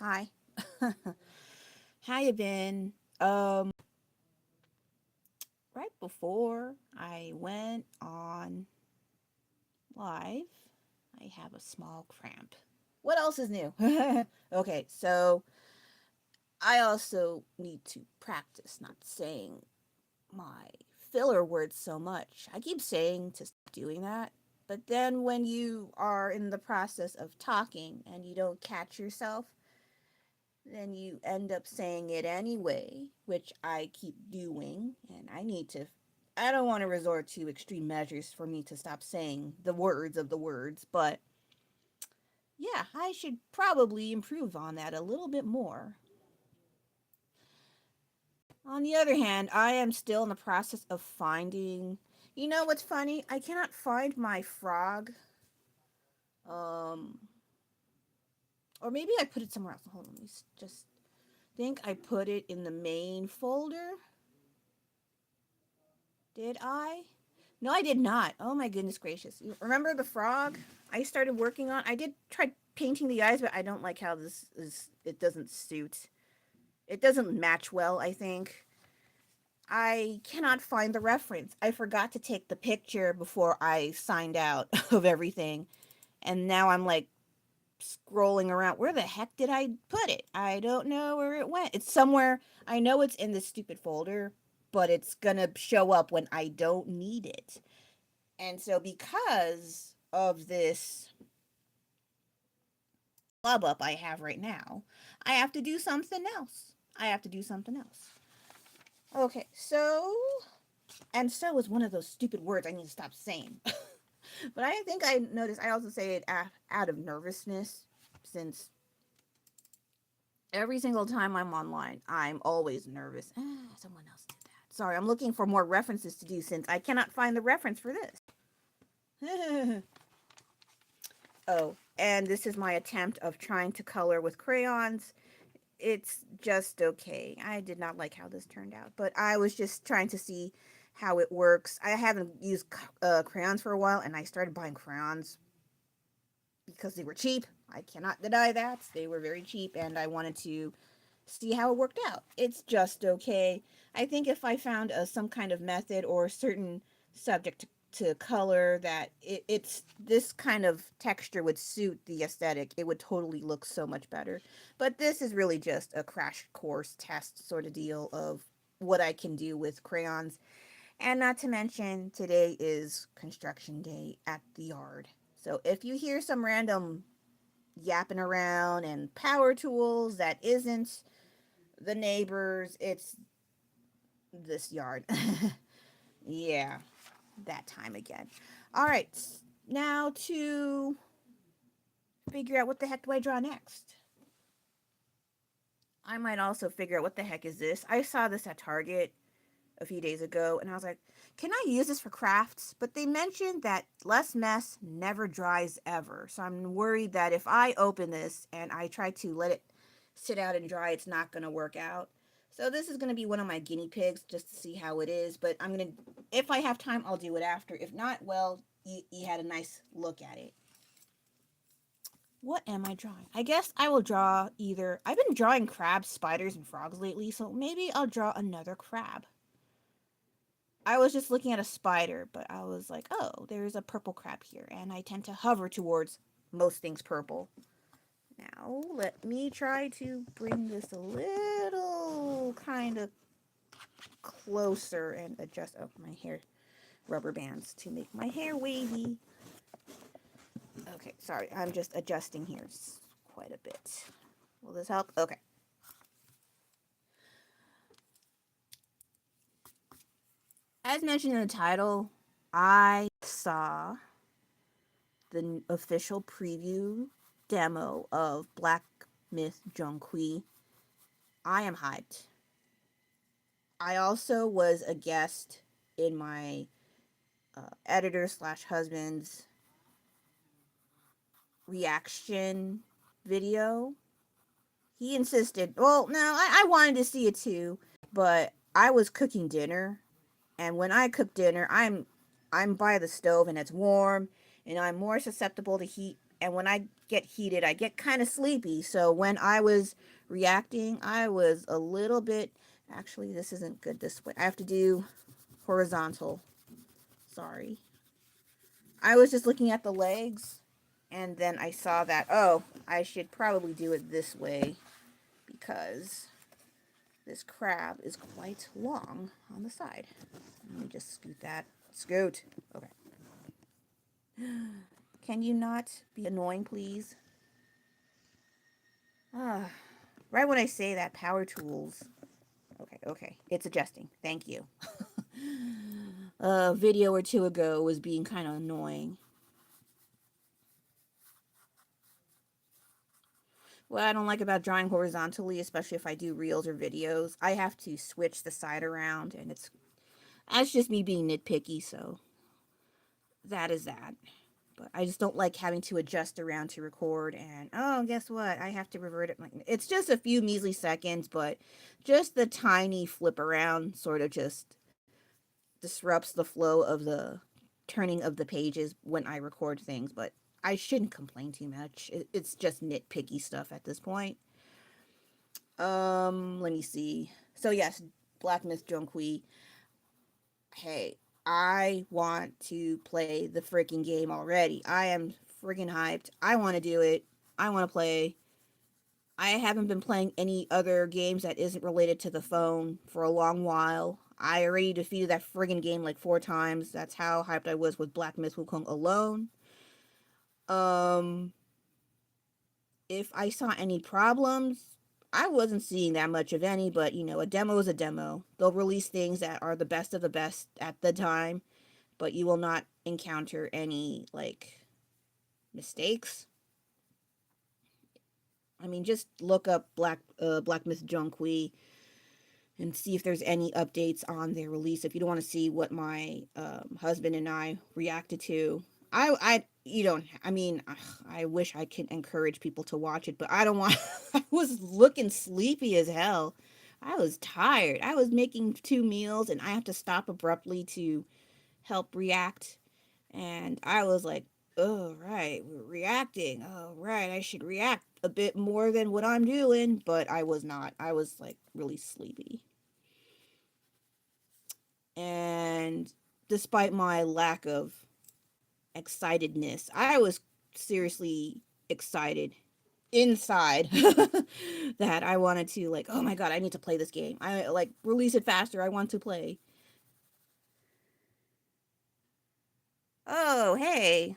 Hi. How you been? Right before I went on live, I have a small cramp. What else is new? Okay, so I also need to practice not saying my filler words so much. I keep saying to stop doing that, but then when you are in the process of talking and you don't catch yourself, then you end up saying it anyway, which I keep doing, and I don't want to resort to extreme measures for me to stop saying the words of the words, but yeah, I should probably improve on that a little bit more. On the other hand, I am still in the process of finding. You know what's funny? I cannot find my frog. Um, or maybe I put it somewhere else. Hold on, let me just think I put it in the main folder. Did I? No, I did not. Oh my goodness gracious. You remember the frog I started working on? I did try painting the eyes, but I don't like how this is. It doesn't suit. It doesn't match well, I think. I cannot find the reference. I forgot to take the picture before I signed out of everything. And now I'm like scrolling around. Where the heck did I put it? I don't know where it went. It's somewhere. I know it's in this stupid folder, but it's gonna show up when I don't need it. And so, because of this club up I have right now, I have to do something else. I have to do something else. Okay, so, and so is one of those stupid words I need to stop saying. But I think I noticed I also say it out of nervousness, since every single time I'm online, I'm always nervous. Someone else did that. Sorry, I'm looking for more references to do since I cannot find the reference for this. Oh, and this is my attempt of trying to color with crayons. It's just okay. I did not like how this turned out, but I was just trying to see how it works. I haven't used crayons for a while, and I started buying crayons because they were cheap. I cannot deny that. They were very cheap, and I wanted to see how it worked out. It's just okay. I think if I found some kind of method or a certain subject to color that it's this kind of texture would suit the aesthetic, it would totally look so much better. But this is really just a crash course test sort of deal of what I can do with crayons. And not to mention, today is construction day at the yard. So if you hear some random yapping around and power tools that isn't the neighbors, it's this yard. Yeah, that time again. All right, now to figure out what the heck do I draw next. I might also figure out what the heck is this. I saw this at Target a few days ago and I was like, can I use this for crafts? But they mentioned that less mess never dries ever. So I'm worried that if I open this and I try to let it sit out and dry, it's not going to work out. So this is going to be one of my guinea pigs just to see how it is. But I'm going to, if I have time, I'll do it after. If not, well, you had a nice look at it. What am I drawing? I guess I will draw either, I've been drawing crabs, spiders, and frogs lately, so maybe I'll draw another crab. I was just looking at a spider, but I was like, oh, there's a purple crab here, and I tend to hover towards most things purple. Now, let me try to bring this a little kind of closer and adjust. Oh, my hair rubber bands to make my hair wavy. Okay, sorry, I'm just adjusting here quite a bit. Will this help? Okay. As mentioned in the title, I saw the official preview demo of Black Myth Zhongkui. I am hyped. I also was a guest in my editor slash husband's reaction video. He insisted, well, no, I wanted to see it too, but I was cooking dinner, and when I cook dinner, I'm by the stove and it's warm, and I'm more susceptible to heat And when I get heated, I get kind of sleepy. So when I was reacting, I was a little bit, actually, this isn't good this way. I have to do horizontal. Sorry. I was just looking at the legs, and then I saw that, oh, I should probably do it this way because this crab is quite long on the side. Let me just scoot that. Scoot. Okay. Can you not be annoying, please? Ah, right when I say that, power tools. Okay, okay. It's adjusting. Thank you. A video or two ago was being kind of annoying. What I don't like about drawing horizontally, especially if I do reels or videos, I have to switch the side around, and that's just me being nitpicky, so that is that. But I just don't like having to adjust around to record, and oh, guess what? I have to revert it. It's just a few measly seconds, but just the tiny flip around sort of just disrupts the flow of the turning of the pages when I record things, but I shouldn't complain too much. It's just nitpicky stuff at this point. Let me see. So yes, Black Myth Zhongkui. Hey, I want to play the freaking game already. I am freaking hyped. I want to do it. I want to play. I haven't been playing any other games that isn't related to the phone for a long while. I already defeated that friggin' game like 4 times. That's how hyped I was with Black Myth Wukong alone. Um, if I saw any problems, I wasn't seeing that much of any, but you know, a demo is a demo. They'll release things that are the best of the best at the time, but you will not encounter any like mistakes. I mean, just look up Black Myth Zhongkui and see if there's any updates on their release. If you don't want to see what my husband and I reacted to, you don't. I mean, ugh, I wish I could encourage people to watch it, but I don't want. I was looking sleepy as hell. I was tired. I was making 2 meals, and I have to stop abruptly to help react. And I was like, oh, right, we're reacting. Oh, right, I should react a bit more than what I'm doing. But I was not. I was like really sleepy. And despite my lack of excitedness, I was seriously excited inside that I wanted to like, oh my god, I need to play this game. I like release it faster. I want to play. Oh, hey.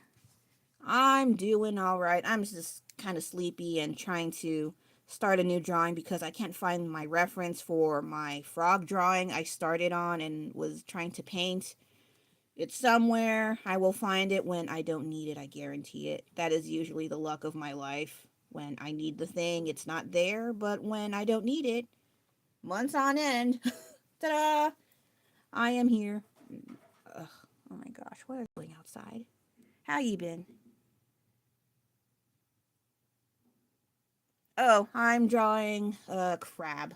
I'm doing all right. I'm just kind of sleepy and trying to start a new drawing because I can't find my reference for my frog drawing I started on and was trying to paint. It's somewhere. I will find it when I don't need it, I guarantee it. That is usually the luck of my life. When I need the thing, it's not there, but when I don't need it, months on end, ta-da! I am here. Ugh, oh my gosh, what are you doing outside? How you been? Oh, I'm drawing a crab.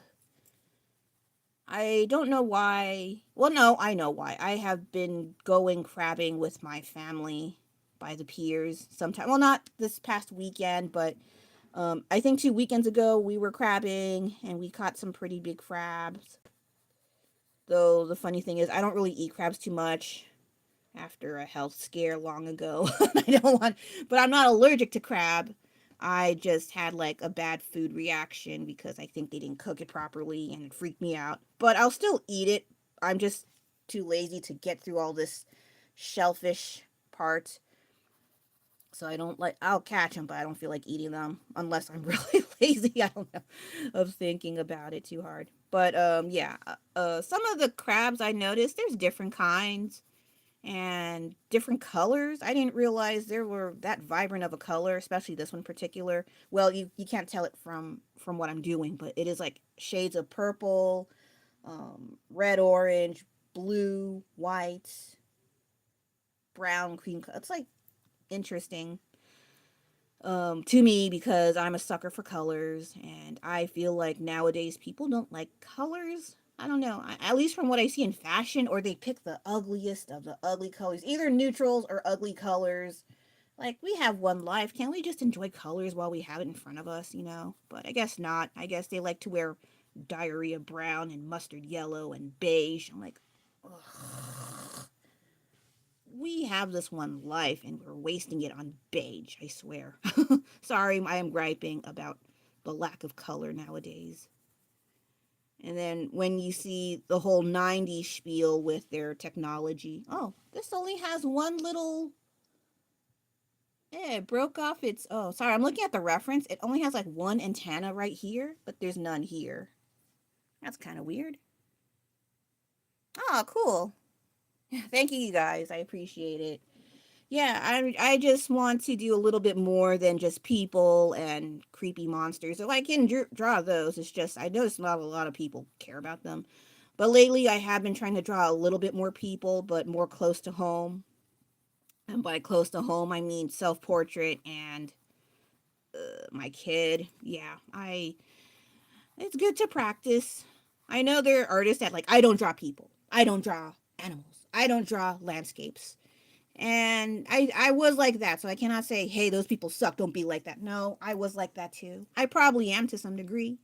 I don't know why. Well, no, I know why. I have been going crabbing with my family by the piers sometime. Well, not this past weekend, but I think 2 weekends ago we were crabbing and we caught some pretty big crabs. Though the funny thing is, I don't really eat crabs too much after a health scare long ago. I don't want, but I'm not allergic to crab. I just had like a bad food reaction because I think they didn't cook it properly and it freaked me out. But I'll still eat it. I'm just too lazy to get through all this shellfish part. So I don't like, I'll catch them, but I don't feel like eating them unless I'm really lazy. I don't know, of thinking about it too hard. But yeah, some of the crabs I noticed, there's different kinds and different colors. I didn't realize there were that vibrant of a color, especially this one in particular. Well, you can't tell it from what I'm doing, but it is like shades of purple, red, orange, blue, white, brown, cream. It's like interesting to me because I'm a sucker for colors, and I feel like nowadays people don't like colors. I don't know. At least from what I see in fashion, or they pick the ugliest of the ugly colors, either neutrals or ugly colors. Like, we have one life. Can't we just enjoy colors while we have it in front of us, you know? But I guess not. I guess they like to wear diarrhea brown and mustard yellow and beige. I'm like, ugh. We have this one life and we're wasting it on beige, I swear. Sorry, I am griping about the lack of color nowadays. And then when you see the whole 90s spiel with their technology, oh, this only has one little. Yeah, it broke off its. Oh, sorry, I'm looking at the reference. It only has like one antenna right here, but there's none here. That's kind of weird. Oh, cool. Thank you, you guys. I appreciate it. Yeah, I just want to do a little bit more than just people and creepy monsters. So I can draw those. It's just I notice not a lot of people care about them. But lately I have been trying to draw a little bit more people, but more close to home. And by close to home, I mean self-portrait and my kid. Yeah, I it's good to practice. I know there are artists that like I don't draw people. I don't draw animals. I don't draw landscapes. And I was like that, so I cannot say, hey, those people suck, don't be like that. No, I was like that too. I probably am to some degree.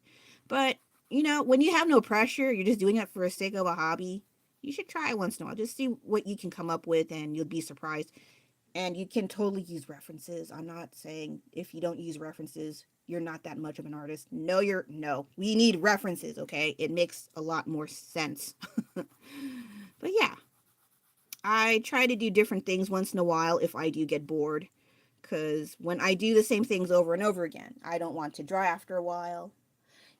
But, you know, when you have no pressure, you're just doing it for the sake of a hobby, you should try once in a while. Just see what you can come up with and you'll be surprised. And you can totally use references. I'm not saying if you don't use references, you're not that much of an artist. No, no. We need references, okay? It makes a lot more sense. But yeah, I try to do different things once in a while if I do get bored. Because when I do the same things over and over again, I don't want to draw after a while.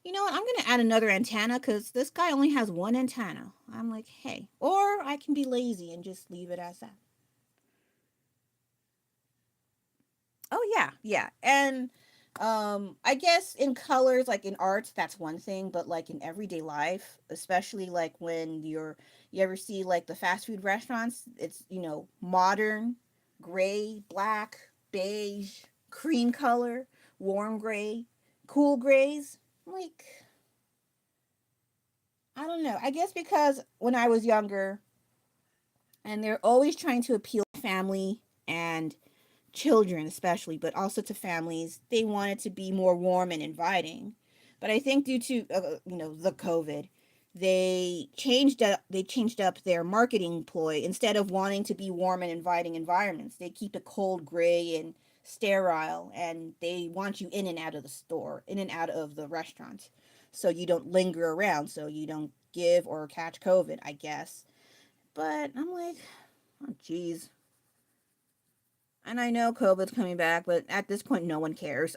You know what? I'm going to add another antenna because this guy only has one antenna. I'm like, hey. Or I can be lazy and just leave it as that. Oh yeah, yeah. And I guess in colors like in arts that's one thing, but like in everyday life, especially like when you ever see like the fast food restaurants, it's, you know, modern, gray, black, beige, cream color, warm gray, cool grays. Like I don't know. I guess because when I was younger and they're always trying to appeal to family and children especially, but also to families, they want it to be more warm and inviting. But I think due to you know, the COVID, they changed up their marketing ploy. Instead of wanting to be warm and inviting environments, they keep it cold, gray, and sterile, and they want you in and out of the store, in and out of the restaurant, so you don't linger around, so you don't give or catch COVID, I guess. But I'm like, oh geez. And I know COVID's coming back, but at this point, no one cares.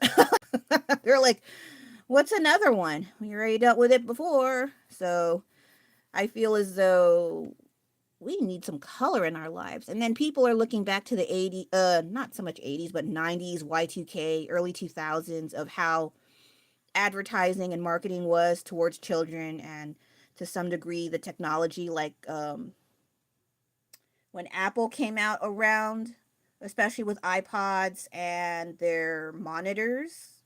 They're like, what's another one? We already dealt with it before. So I feel as though we need some color in our lives. And then people are looking back to the 80s, not so much 80s, but 90s, Y2K, early 2000s of how advertising and marketing was towards children and to some degree the technology, like when Apple came out around, especially with iPods and their monitors.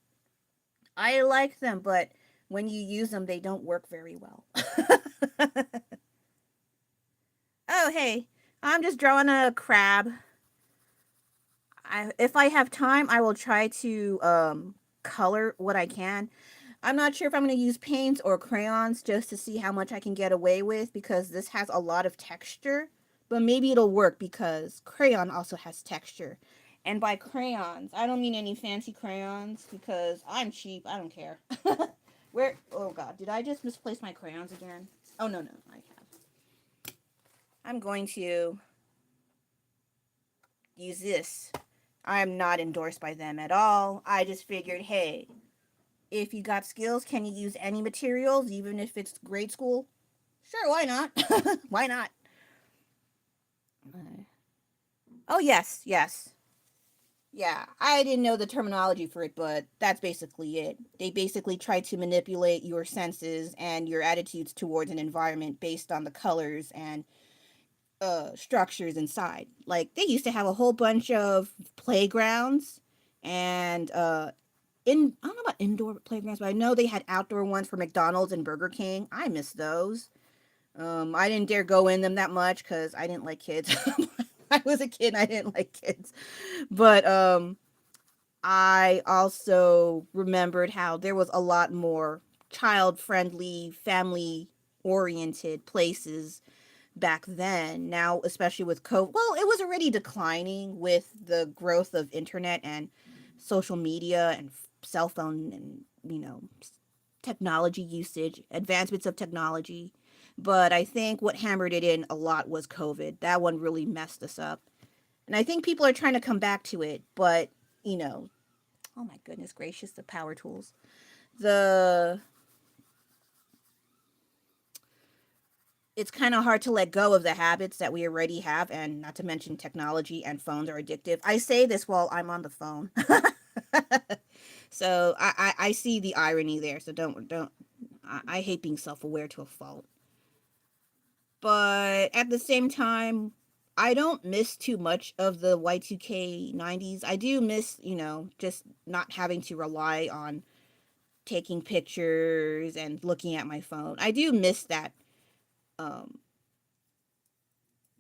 I like them, but when you use them, they don't work very well. Oh, hey, I'm just drawing a crab. If I have time, I will try to color what I can. I'm not sure if I'm going to use paints or crayons just to see how much I can get away with because this has a lot of texture. But maybe it'll work because crayon also has texture. And by crayons, I don't mean any fancy crayons because I'm cheap. I don't care. Where? Oh God, did I just misplace my crayons again? Oh no, no, I have. I'm going to use this. I'm not endorsed by them at all. I just figured, hey, if you got skills, can you use any materials, even if it's grade school? Sure, why not? Why not? Oh, yes, yes. Yeah, I didn't know the terminology for it, but that's basically it. They basically try to manipulate your senses and your attitudes towards an environment based on the colors and structures inside. Like they used to have a whole bunch of playgrounds and I don't know about indoor playgrounds, but I know they had outdoor ones for McDonald's and Burger King. I miss those. I didn't dare go in them that much because I didn't like kids. I was a kid and I didn't like kids. But I also remembered how there was a lot more child friendly, family oriented places back then. Now, especially with COVID, well, it was already declining with the growth of internet and social media and cell phone and, technology usage, advancements of technology. But I think what hammered it in a lot was COVID. That one really messed us up. And I think people are trying to come back to it, but, you know, oh my goodness gracious, the power tools. The It's kind of hard to let go of the habits that we already have, and not to mention technology and phones are addictive. I say this while I'm on the phone. So I see the irony there. So don't I hate being self-aware to a fault. But at the same time, I don't miss too much of the Y2K 90s. I do miss, just not having to rely on taking pictures and looking at my phone. I do miss um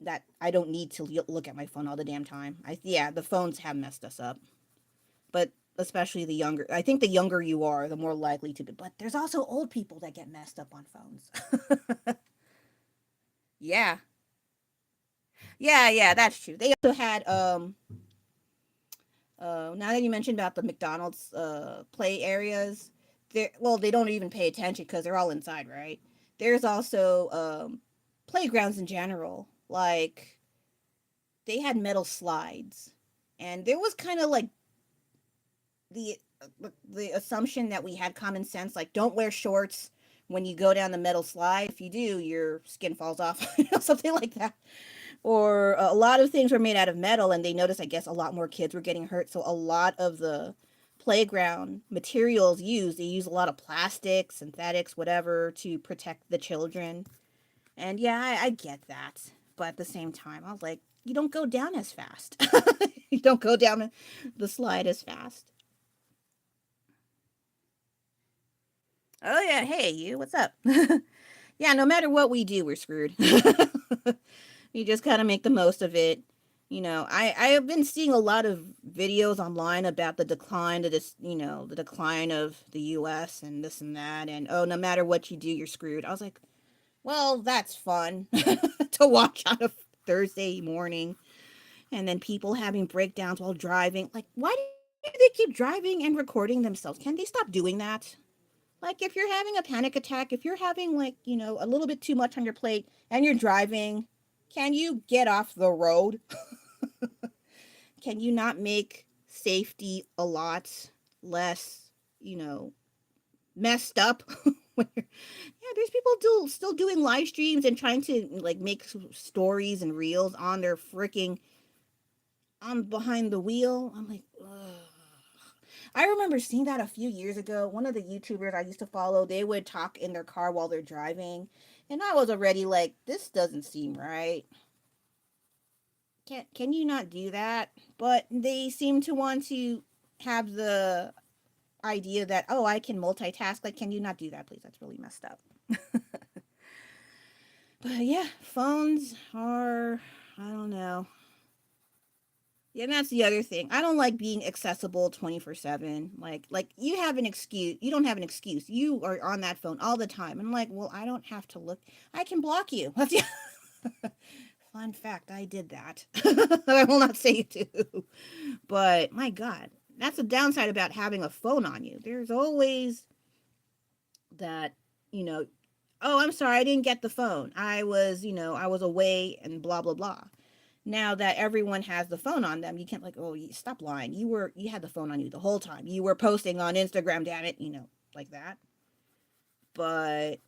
that I don't need to look at my phone all the damn time. Yeah, the phones have messed us up. But especially the younger, I think the younger you are, the more likely to be. But there's also old people that get messed up on phones. Yeah. Yeah, yeah, that's true. They also had now that you mentioned about the McDonald's play areas, they don't even pay attention because they're all inside, right? There's also playgrounds in general. Like they had metal slides, and there was kind of like the the assumption that we had common sense, like don't wear shorts when you go down the metal slide. If you do, your skin falls off, something like that. Or a lot of things were made out of metal, and they noticed, I guess, a lot more kids were getting hurt. So a lot of the playground materials used, they use a lot of plastic, synthetics, whatever, to protect the children. And yeah, I get that. But at the same time, I was like, you don't go down as fast. You don't go down the slide as fast. Oh yeah, hey you, what's up? Yeah, no matter what we do, we're screwed. You just kind of make the most of it. I have been seeing a lot of videos online about the decline of this, the decline of the US and this and that, and oh, no matter what you do, you're screwed. I was like, well, that's fun to watch on a Thursday morning, and then people having breakdowns while driving. Like, why do they keep driving and recording themselves? Can they stop doing that? Like, if you're having a panic attack, if you're having, like, a little bit too much on your plate and you're driving, can you get off the road? Can you not make safety a lot less, you know, messed up? Yeah, there's people still doing live streams and trying to, like, make stories and reels on their freaking on behind the wheel. I'm like, ugh. I remember seeing that a few years ago. One of the YouTubers I used to follow, they would talk in their car while they're driving. And I was already like, this doesn't seem right. Can you not do that? But they seem to want to have the idea that, oh, I can multitask. Like, can you not do that, please? That's really messed up. But yeah, phones are, I don't know. Yeah, and that's the other thing. I don't like being accessible 24/7. Like you have an excuse. You don't have an excuse. You are on that phone all the time. I'm like, well, I don't have to look. I can block you. Fun fact, I did that. I will not say you do. But my God, that's a downside about having a phone on you. There's always that, you know, oh, I'm sorry, I didn't get the phone. I was away and blah blah blah. Now that everyone has the phone on them, you can't like, oh, stop lying. You had the phone on you the whole time. You were posting on Instagram, damn it, like that. But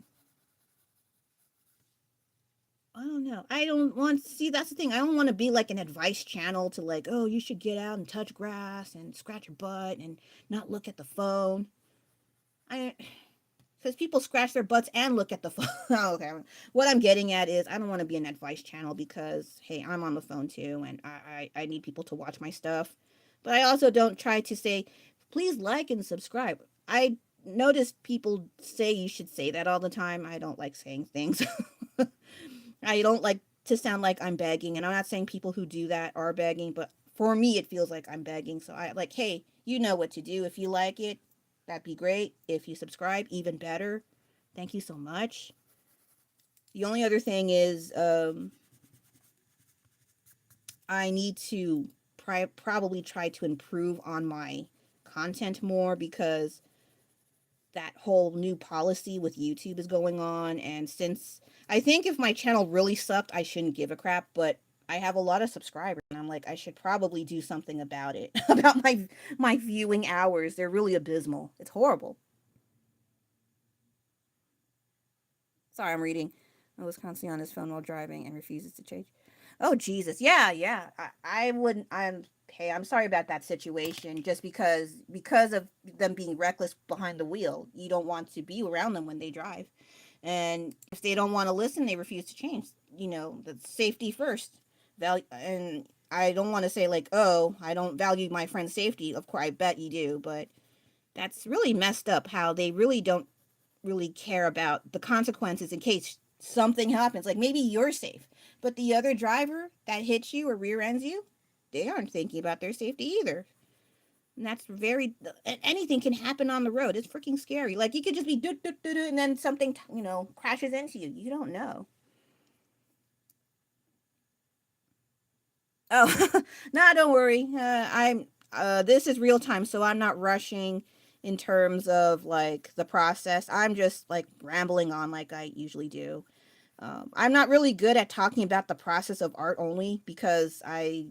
I don't know. I don't want see that's the thing. I don't want to be like an advice channel to like, oh, you should get out and touch grass and scratch your butt and not look at the phone. I because people scratch their butts and look at the phone. Oh, okay. What I'm getting at is I don't want to be an advice channel because hey, I'm on the phone too, and I need people to watch my stuff. But I also don't try to say, please like and subscribe. I notice people say you should say that all the time. I don't like saying things. I don't like to sound like I'm begging, and I'm not saying people who do that are begging, but for me, it feels like I'm begging. So I like, hey, you know what to do. If you like it, that'd be great. If you subscribe, even better. Thank you so much. The only other thing is, I need to probably try to improve on my content more because that whole new policy with YouTube is going on. And since I think if my channel really sucked, I shouldn't give a crap, but I have a lot of subscribers and I'm like, I should probably do something about it, about my viewing hours. They're really abysmal. It's horrible. Sorry, I'm reading. I was constantly on his phone while driving and refuses to change. Oh Jesus, yeah, yeah. I wouldn't. I'm Hey, I'm sorry about that situation. Just because of them being reckless behind the wheel, you don't want to be around them when they drive. And if they don't want to listen, they refuse to change. You know, the safety first. Value, and I don't want to say like, oh, I don't value my friend's safety. Of course, I bet you do, but that's really messed up. How they really don't really care about the consequences in case something happens. Like maybe you're safe, but the other driver that hits you or rear ends you, they aren't thinking about their safety either. And that's very, anything can happen on the road. It's freaking scary. Like you could just be do, do, do, do, and then something, crashes into you. You don't know. Oh, nah, don't worry. This is real time, so I'm not rushing in terms of like the process. I'm just like rambling on like I usually do. I'm not really good at talking about the process of art only because uh,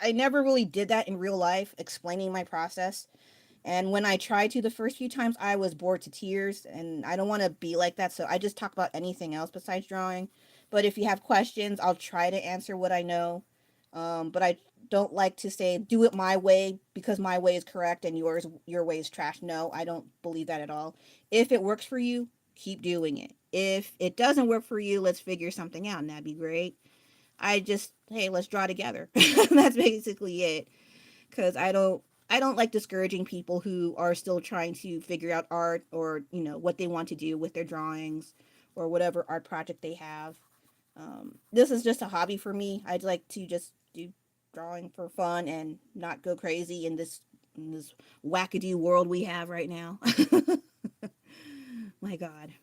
I never really did that in real life, explaining my process. And when I tried to the first few times, I was bored to tears, and I don't want to be like that. So I just talk about anything else besides drawing. But if you have questions, I'll try to answer what I know. But I don't like to say do it my way because my way is correct and your way is trash. No, I don't believe that at all. If it works for you, keep doing it. If it doesn't work for you, let's figure something out, and that'd be great. Hey, let's draw together. That's basically it. Because I don't like discouraging people who are still trying to figure out art or what they want to do with their drawings or whatever art project they have. This is just a hobby for me. I'd like to just do drawing for fun and not go crazy in this wackadoo world we have right now. My God.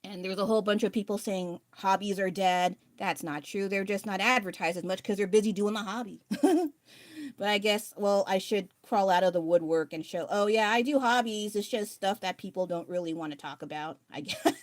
And there's a whole bunch of people saying hobbies are dead. That's not true. They're just not advertised as much because they're busy doing the hobby. But I guess, well, I should crawl out of the woodwork and show, oh, yeah, I do hobbies. It's just stuff that people don't really want to talk about, I guess.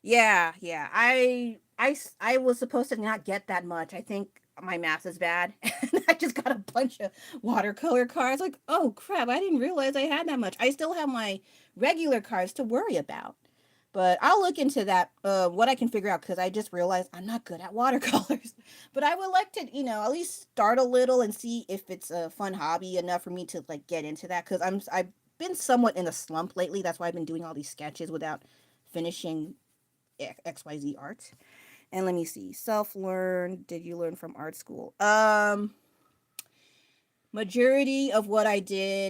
Yeah, yeah. I was supposed to not get that much. I think my math is bad. And I just got a bunch of watercolor cards. Like, oh, crap, I didn't realize I had that much. I still have my regular cards to worry about. But I'll look into that, what I can figure out, because I just realized I'm not good at watercolors. But I would like to, at least start a little and see if it's a fun hobby enough for me to like get into that. Because I've been somewhat in a slump lately. That's why I've been doing all these sketches without finishing XYZ art. And let me see. Self learn. Did you learn from art school? Majority of what I do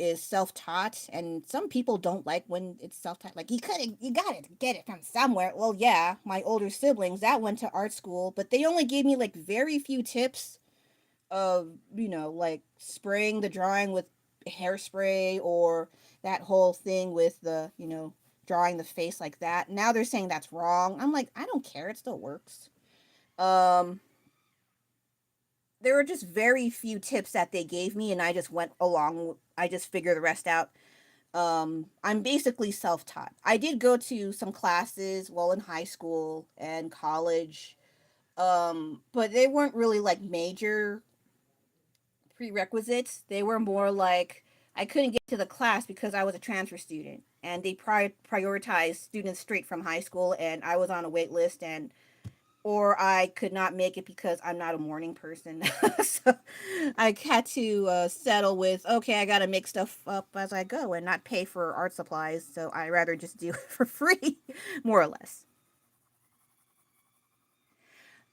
is self-taught, and some people don't like when it's self-taught. Like you got to get it from somewhere. Well, yeah, my older siblings that went to art school, but they only gave me like very few tips of, like spraying the drawing with hairspray or that whole thing with the, drawing the face like that. Now they're saying that's wrong. I'm like, I don't care. It still works. Um, there were just very few tips that they gave me, and I just went along. I just figured the rest out. I'm basically self-taught. I did go to some classes while in high school and college, but they weren't really like major prerequisites. They were more like I couldn't get to the class because I was a transfer student, and they prioritized students straight from high school, and I was on a wait list, and or I could not make it because I'm not a morning person. So I had to settle with, okay, I got to make stuff up as I go and not pay for art supplies. So I rather just do it for free, more or less.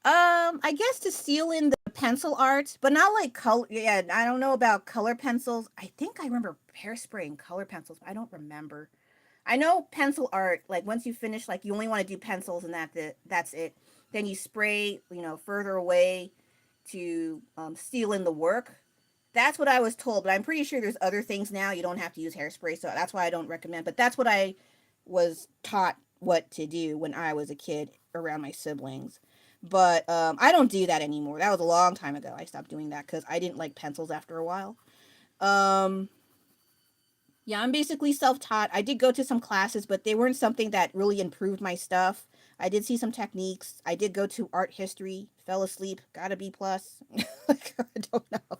I guess to seal in the pencil art, but not like color. Yeah, I don't know about color pencils. I think I remember hairspray and color pencils, but I don't remember. I know pencil art, like once you finish, like you only want to do pencils and that's it. Then you spray, further away to seal in the work. That's what I was told, but I'm pretty sure there's other things now. You don't have to use hairspray, so that's why I don't recommend. But that's what I was taught what to do when I was a kid around my siblings. But I don't do that anymore. That was a long time ago. I stopped doing that because I didn't like pencils after a while. Um, yeah, I'm basically self taught. I did go to some classes, but they weren't something that really improved my stuff. I did see some techniques. I did go to art history, fell asleep, got a B plus. Like, I don't know.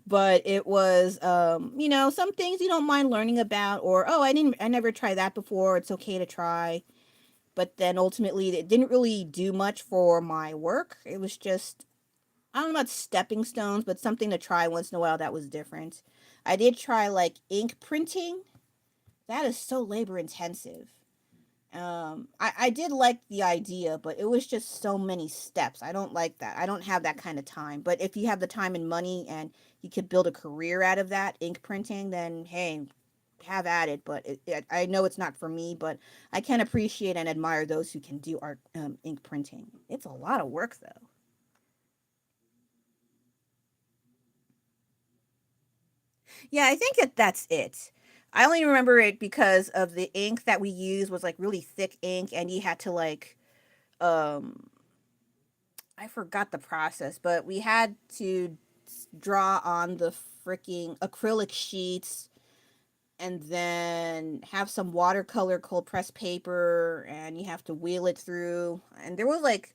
But it was some things you don't mind learning about, or I never tried that before. It's okay to try. But then ultimately it didn't really do much for my work. It was just, I don't know about stepping stones, but something to try once in a while that was different. I did try like ink printing. That is so labor intensive. I did like the idea, but it was just so many steps. I don't like that. I don't have that kind of time. But if you have the time and money and you could build a career out of that, ink printing, then hey, have at it. But I know it's not for me, but I can appreciate and admire those who can do art ink printing. It's a lot of work, though. Yeah, I think that's it. I only remember it because of the ink that we used was like really thick ink, and you had to like um I forgot the process, but we had to draw on the freaking acrylic sheets and then have some watercolor cold press paper and you have to wheel it through. And there was like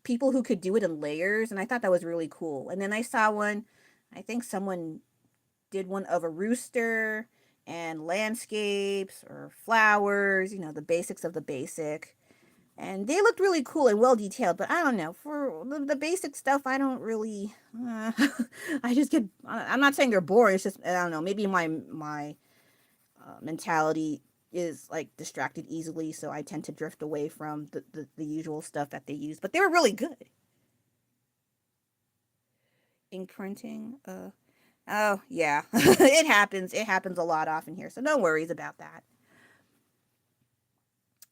people who could do it in layers, and I thought that was really cool. And then I saw one, I think someone did one of a rooster and landscapes or flowers, the basics of the basic. And they looked really cool and well detailed, but I don't know, for the basic stuff I don't really I just get, I'm not saying they're boring, it's just I don't know, maybe my mentality is like distracted easily, so I tend to drift away from the usual stuff that they use, but they were really good. Ink printing, oh yeah. It happens a lot often here, so no worries about that.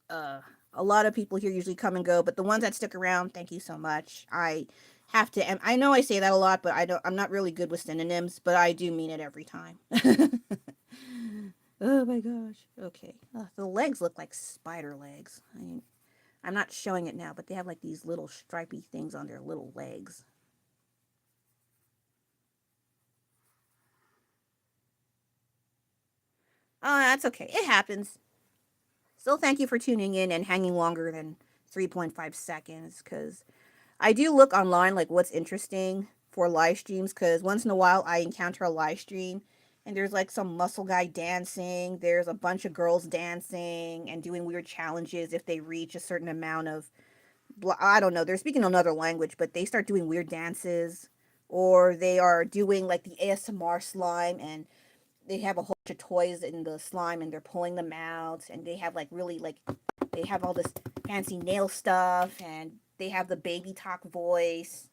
uh a lot of people here usually come and go, but the ones that stick around, thank you so much. I have to, and I know I say that a lot, but I'm not really good with synonyms, but I do mean it every time. Oh my gosh. Okay. The legs look like spider legs. I'm not showing it now, but they have like these little stripy things on their little legs. Oh, that's okay. It happens. Still, thank you for tuning in and hanging longer than 3.5 seconds, because I do look online like what's interesting for live streams, because once in a while I encounter a live stream and there's like some muscle guy dancing, there's a bunch of girls dancing and doing weird challenges if they reach a certain amount of, I don't know, they're speaking another language, but they start doing weird dances, or they are doing like the ASMR slime, and they have a whole bunch of toys in the slime and they're pulling them out, and they have like really like, they have all this fancy nail stuff, and they have the baby talk voice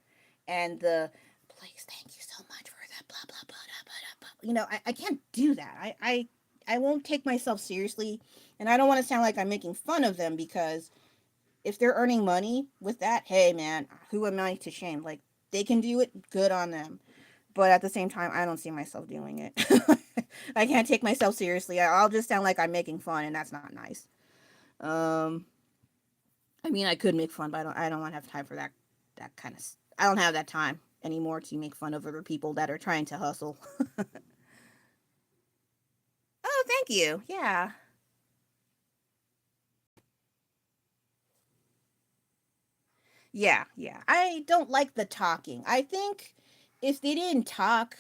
and the please thank you so much for that blah blah blah blah blah, blah. I can't do that. I won't take myself seriously, and I don't want to sound like I'm making fun of them, because if they're earning money with that, hey man, who am I to shame? Like, they can do it, good on them. But at the same time, I don't see myself doing it. I can't take myself seriously. I'll just sound like I'm making fun, and that's not nice. Um, I mean, I could make fun, but I don't want to have time for that. That kind of. I don't have that time anymore to make fun of other people that are trying to hustle. Oh, thank you. Yeah. Yeah, yeah. I don't like the talking. I think if they didn't talk,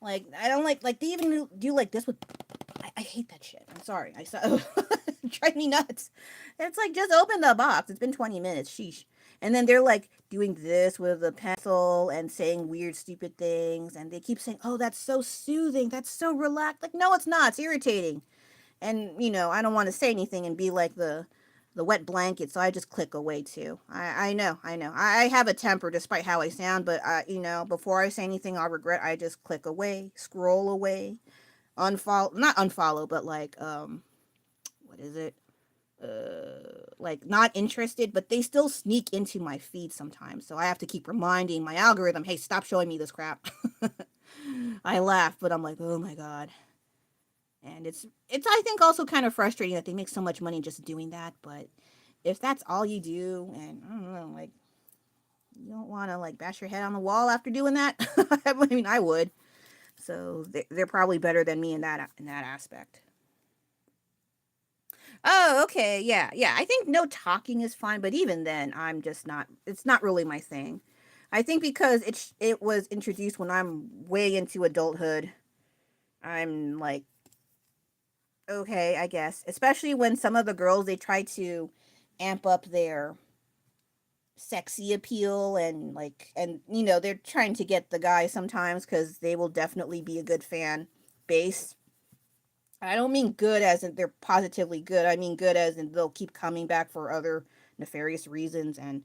like, I don't like they even do like this with. I hate that shit. I'm sorry. I saw it drive me nuts. It's like, just open the box. It's been 20 minutes. Sheesh. And then they're like doing this with a pencil and saying weird, stupid things. And they keep saying, "Oh, that's so soothing. That's so relaxed." Like, no, it's not. It's irritating. And I don't want to say anything and be like the the wet blanket, so I just click away too. I know, I know. I have a temper despite how I sound, but you know, before I say anything I'll regret, I just click away, scroll away, unfollow, not unfollow, but like, what is it? Like not interested, but they still sneak into my feed sometimes. So I have to keep reminding my algorithm, hey, stop showing me this crap. I laugh, but I'm like, oh my God. And it's I think also kind of frustrating that they make so much money just doing that, but if that's all you do, and I don't know, like, you don't want to like bash your head on the wall after doing that. I mean, I would. So they're probably better than me in that aspect. Oh, okay, yeah, yeah. I think no talking is fine, but even then, I'm just not. It's not really my thing. I think because it was introduced when I'm way into adulthood. I'm like, okay, I guess. Especially when some of the girls they try to amp up their sexy appeal and like and you know they're trying to get the guy sometimes because they will definitely be a good fan base. I don't mean good as in they're positively good. I mean good as in they'll keep coming back for other nefarious reasons. And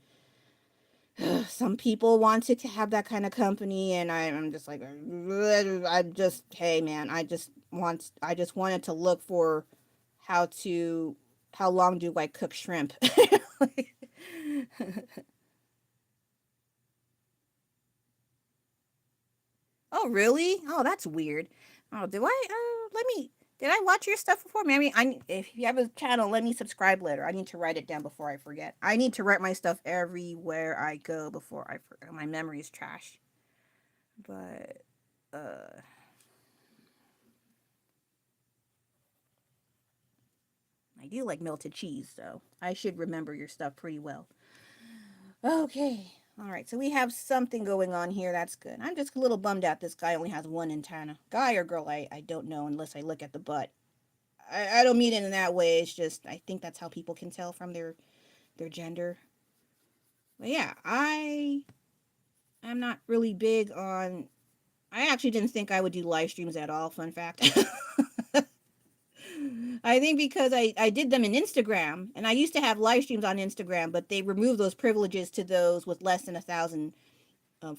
some people wanted to have that kind of company, and I'm just like, I'm just, hey man, I just wanted to look for how to, how long do I cook shrimp? Oh, really? Oh, that's weird. Oh, do I? Let me. Did I watch your stuff before? Maybe if you have a channel, let me subscribe later. I need to write it down before I forget. I need to write my stuff everywhere I go before I forget. My memory is trash. But uh, I do like melted cheese, so I should remember your stuff pretty well. Okay. All right, so we have something going on here. That's good. I'm just a little bummed out this guy only has one antenna. Guy or girl, I don't know unless I look at the butt. I don't mean it in that way. It's just I think that's how people can tell from their gender. But yeah, I'm not really big on. I actually didn't think I would do live streams at all. Fun fact. I think because I did them in Instagram, and I used to have live streams on Instagram, but they removed those privileges to those with less than 1,000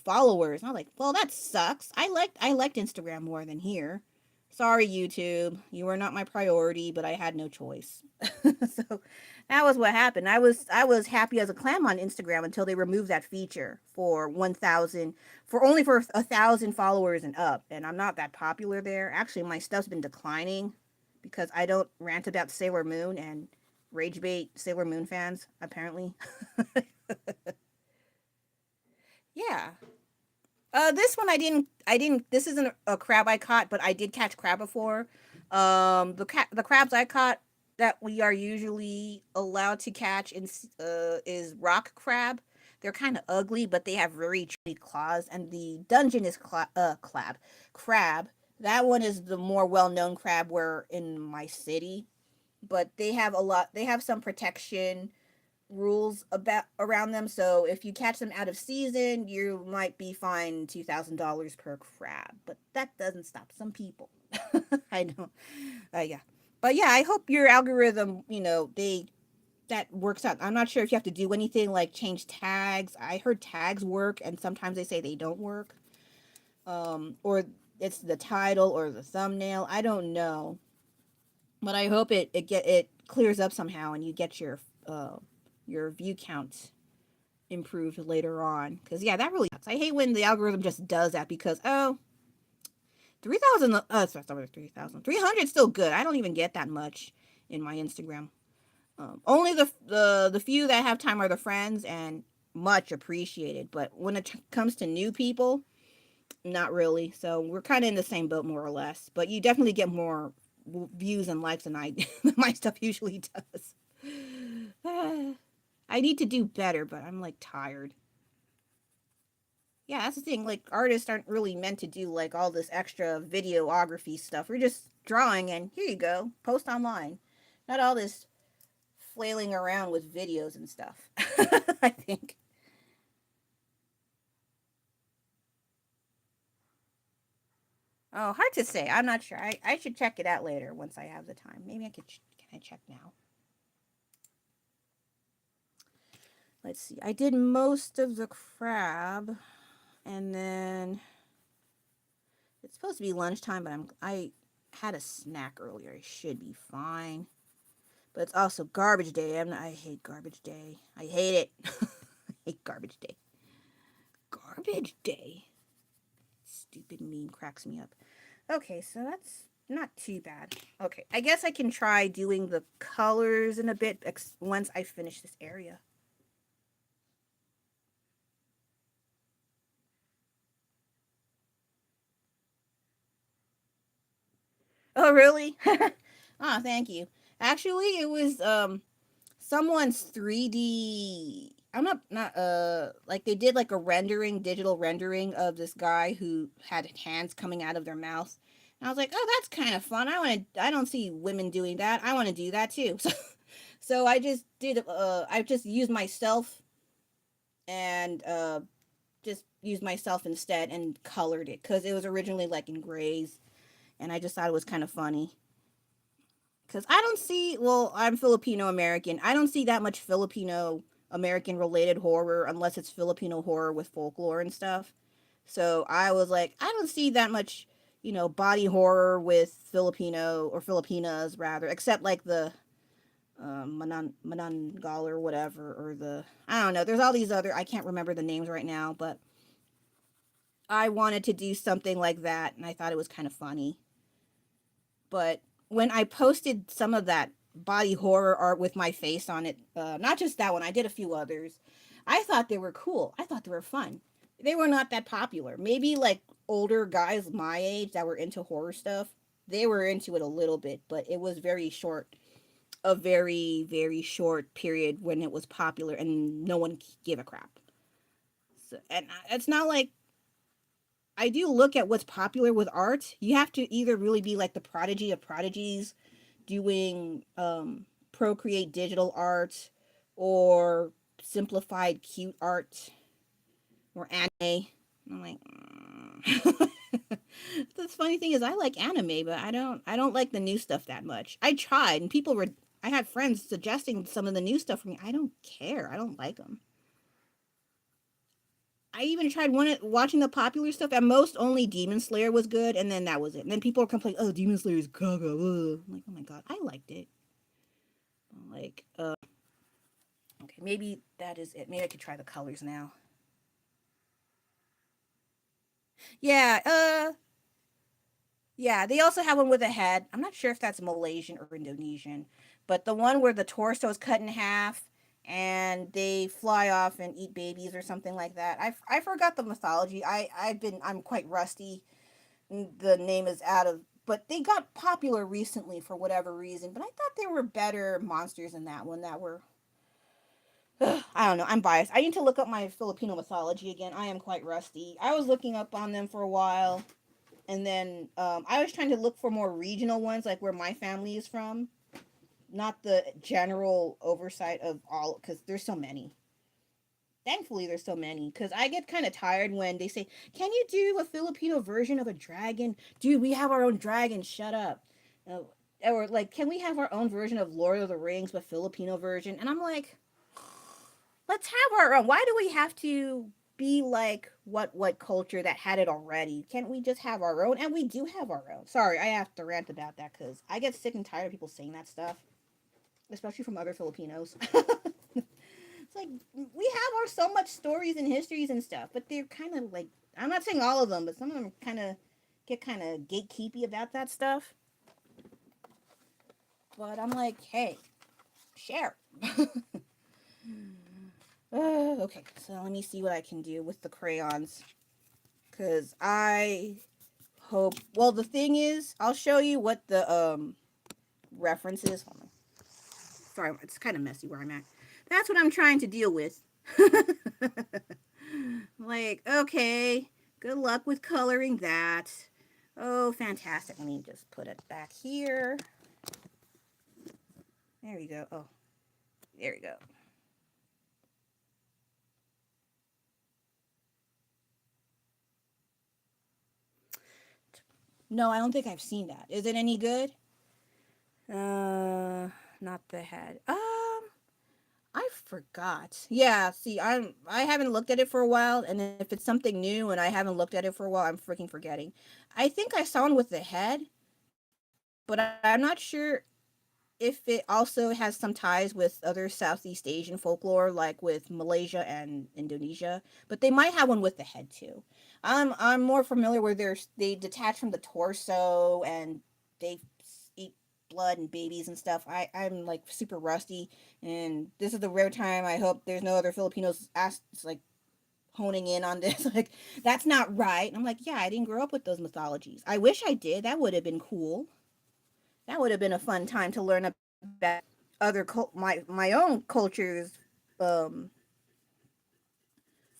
followers. And I was like, well, that sucks. I liked Instagram more than here. Sorry, YouTube. You were not my priority, but I had no choice. So that was what happened. I was happy as a clam on Instagram until they removed that feature for 1,000 for only for 1,000 followers and up. And I'm not that popular there. Actually, my stuff's been declining because I don't rant about Sailor Moon and rage bait Sailor Moon fans apparently. Yeah. This one I didn't. This isn't a crab I caught, but I did catch crab before. The crabs I caught that we are usually allowed to catch is rock crab. They're kind of ugly, but they have very chubby claws. And the dungeon is crab. That one is the more well known crab. Where in my city, but they have a lot. They have some protection rules about around them. So if you catch them out of season, you might be fined $2,000 per crab. But that doesn't stop some people. I know. Yeah. But yeah, I hope your algorithm, they that works out. I'm not sure if you have to do anything like change tags. I heard tags work, and sometimes they say they don't work. Or it's the title or the thumbnail. I don't know, but I hope it clears up somehow, and you get your view count improved later on. Because yeah, that really I hate when the algorithm just does that because 3,000 sorry, 3,000 300 still good. I don't even get that much in my Instagram. Only the few that have time are the friends, and much appreciated, but when it comes to new people, not really. So we're kind of in the same boat more or less, but you definitely get more views and likes than I my stuff usually does. I need to do better, but I'm like tired. Yeah, that's the thing. Like artists aren't really meant to do like all this extra videography stuff. We're just drawing and here you go, post online. Not all this flailing around with videos and stuff. I think. Oh, hard to say. I'm not sure. I should check it out later once I have the time. Maybe I could. Can I check now? let's see. I did most of the crab, and then it's supposed to be lunchtime, but I had a snack earlier. I should be fine. But it's also garbage day. I hate garbage day. I hate it. I hate garbage day. Garbage day. Stupid meme cracks me up. Okay, so that's not too bad. Okay, I guess I can try doing the colors in a bit once I finish this area. Oh, really? Oh, thank you. Actually, it was someone's 3D. I'm not like they did like a digital rendering of this guy who had hands coming out of their mouth. And I was like, "Oh, that's kind of fun. I don't see women doing that. I want to do that too." So I just used myself and just used myself instead and colored it cuz it was originally like in grays and I just thought it was kind of funny. Because I don't see, well, I'm Filipino American. I don't see that much Filipino American related horror unless it's Filipino horror with folklore and stuff. So I was like, I don't see that much, body horror with Filipino or Filipinas rather, except like the Manangal or whatever, or I don't know. There's all these other, I can't remember the names right now, but I wanted to do something like that and I thought it was kind of funny. But when I posted some of that body horror art with my face on it, not just that one, I did a few others. I thought they were cool. I thought they were fun. They were not that popular. Maybe like older guys my age that were into horror stuff, they were into it a little bit, but it was very short, a very, very short period when it was popular and no one gave a crap. So, and it's not like I do look at what's popular with art. You have to either really be like the prodigy of prodigies doing Procreate digital art or simplified cute art or anime. I'm like, the funny thing is, I like anime, but I don't like the new stuff that much. I tried, and I had friends suggesting some of the new stuff for me. I don't care. I don't like them. I even tried watching the popular stuff. At most, only Demon Slayer was good, and then that was it. And then people are complaining, "Oh, Demon Slayer is gaga." I'm like, "Oh my god, I liked it." Like, okay, maybe that is it. Maybe I could try the colors now. Yeah, yeah. They also have one with a head. I'm not sure if that's Malaysian or Indonesian, but the one where the torso is cut in half and they fly off and eat babies or something like that. I forgot the mythology. I'm quite rusty. The name is out of, but they got popular recently for whatever reason. But I thought there were better monsters in that one that were. I don't know. I'm biased. I need to look up my Filipino mythology again. I am quite rusty. I was looking up on them for a while, and then I was trying to look for more regional ones, like where my family is from, not the general oversight of all, because there's so many. Thankfully, there's so many, because I get kind of tired when they say, "Can you do a Filipino version of a dragon?" Dude, we have our own dragon. Shut up. Or like, can we have our own version of Lord of the Rings, but Filipino version? And I'm like, let's have our own. Why do we have to be like what culture that had it already? Can't we just have our own? And we do have our own. Sorry, I have to rant about that because I get sick and tired of people saying that stuff, especially from other Filipinos. It's like we have our so much stories and histories and stuff, but they're kind of like, I'm not saying all of them, but some of them get kind of gatekeepy about that stuff. But I'm like, hey, share. Okay, so let me see what I can do with the crayons. Because I hope. Well, the thing is, I'll show you what the reference is. Hold on. Sorry, it's kind of messy where I'm at. That's what I'm trying to deal with. Like, okay, good luck with coloring that. Oh, fantastic. Let me just put it back here. There we go. Oh, there we go. No, I don't think I've seen that. Is it any good? Not the head. I forgot. Yeah, see, I haven't looked at it for a while, and if it's something new and I haven't looked at it for a while, I'm freaking forgetting. I think I saw one with the head, but I'm not sure if it also has some ties with other Southeast Asian folklore, like with Malaysia and Indonesia. But they might have one with the head too. I'm more familiar where they detach from the torso and they eat blood and babies and stuff. I'm like super rusty, and this is the rare time. I hope there's no other Filipinos like honing in on this. Like that's not right. And I'm like, yeah, I didn't grow up with those mythologies. I wish I did. That would have been cool. That would have been a fun time to learn about my own culture's um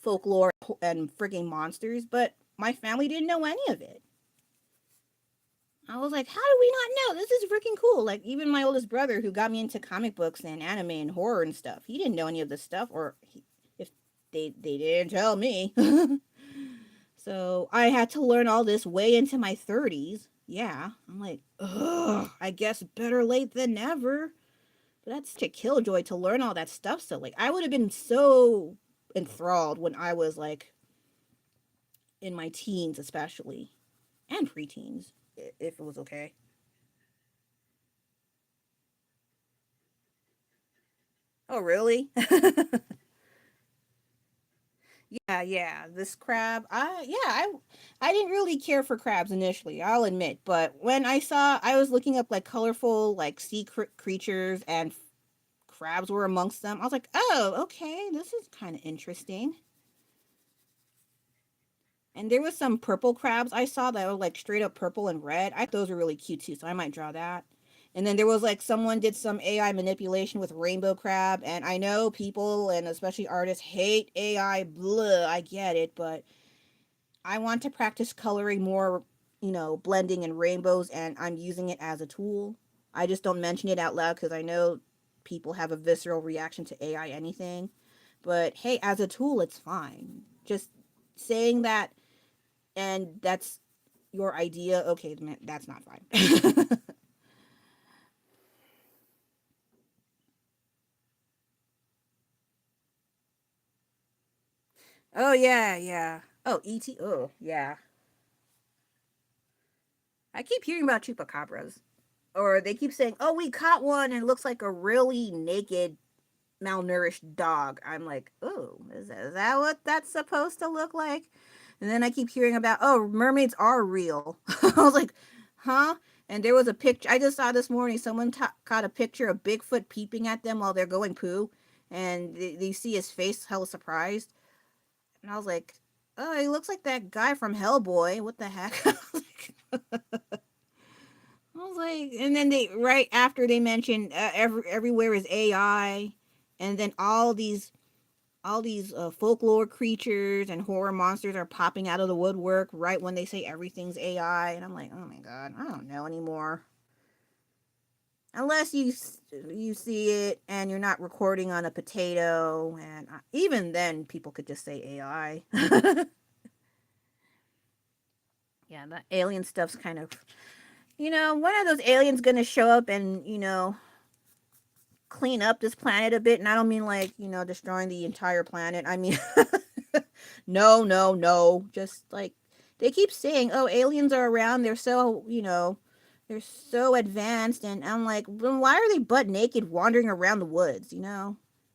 folklore and frigging monsters, but my family didn't know any of it. I was like, how do we not know? This is freaking cool. Like even my oldest brother who got me into comic books and anime and horror and stuff, he didn't know any of this stuff, or if they didn't tell me. So I had to learn all this way into my 30s. Yeah, I'm like, ugh, I guess better late than never. But that's such a killjoy to learn all that stuff. So like I would have been so enthralled when I was like in my teens, especially, and preteens, if it was okay. Oh really? Yeah, yeah. This crab, I didn't really care for crabs initially, I'll admit. But when I was looking up like colorful like creatures, and crabs were amongst them. I was like, oh, okay, this is kind of interesting. And there was some purple crabs I saw that were like straight up purple and red. I thought those were really cute too, so I might draw that. And then there was like someone did some AI manipulation with rainbow crab, and I know people and especially artists hate AI. Blah, I get it, but I want to practice coloring more, blending and rainbows, and I'm using it as a tool. I just don't mention it out loud because I know people have a visceral reaction to AI anything. But hey, as a tool, it's fine. Just saying that, and that's your idea. Okay, that's not fine. Oh yeah, yeah. Oh, ET. Oh yeah. I keep hearing about chupacabras, or they keep saying, "Oh, we caught one, and it looks like a really naked malnourished dog." I'm like, oh, is that what that's supposed to look like? And then I keep hearing about, oh, mermaids are real. I was like, huh? And there was a picture I just saw this morning. Someone caught a picture of Bigfoot peeping at them while they're going poo, and they see his face, hella surprised. And I was like, oh, he looks like that guy from Hellboy. What the heck? And then they right after they mentioned everywhere is AI, and then all these folklore creatures and horror monsters are popping out of the woodwork right when they say everything's AI, and I'm like, oh my god, I don't know anymore. Unless you see it and you're not recording on a potato, and even then people could just say AI. Yeah, that alien stuff's kind of, when are those aliens gonna show up and clean up this planet a bit? And I don't mean like destroying the entire planet. I mean no, no, no. Just like they keep saying, "Oh, aliens are around. They're so advanced." And I'm like, "Then why are they butt naked wandering around the woods?"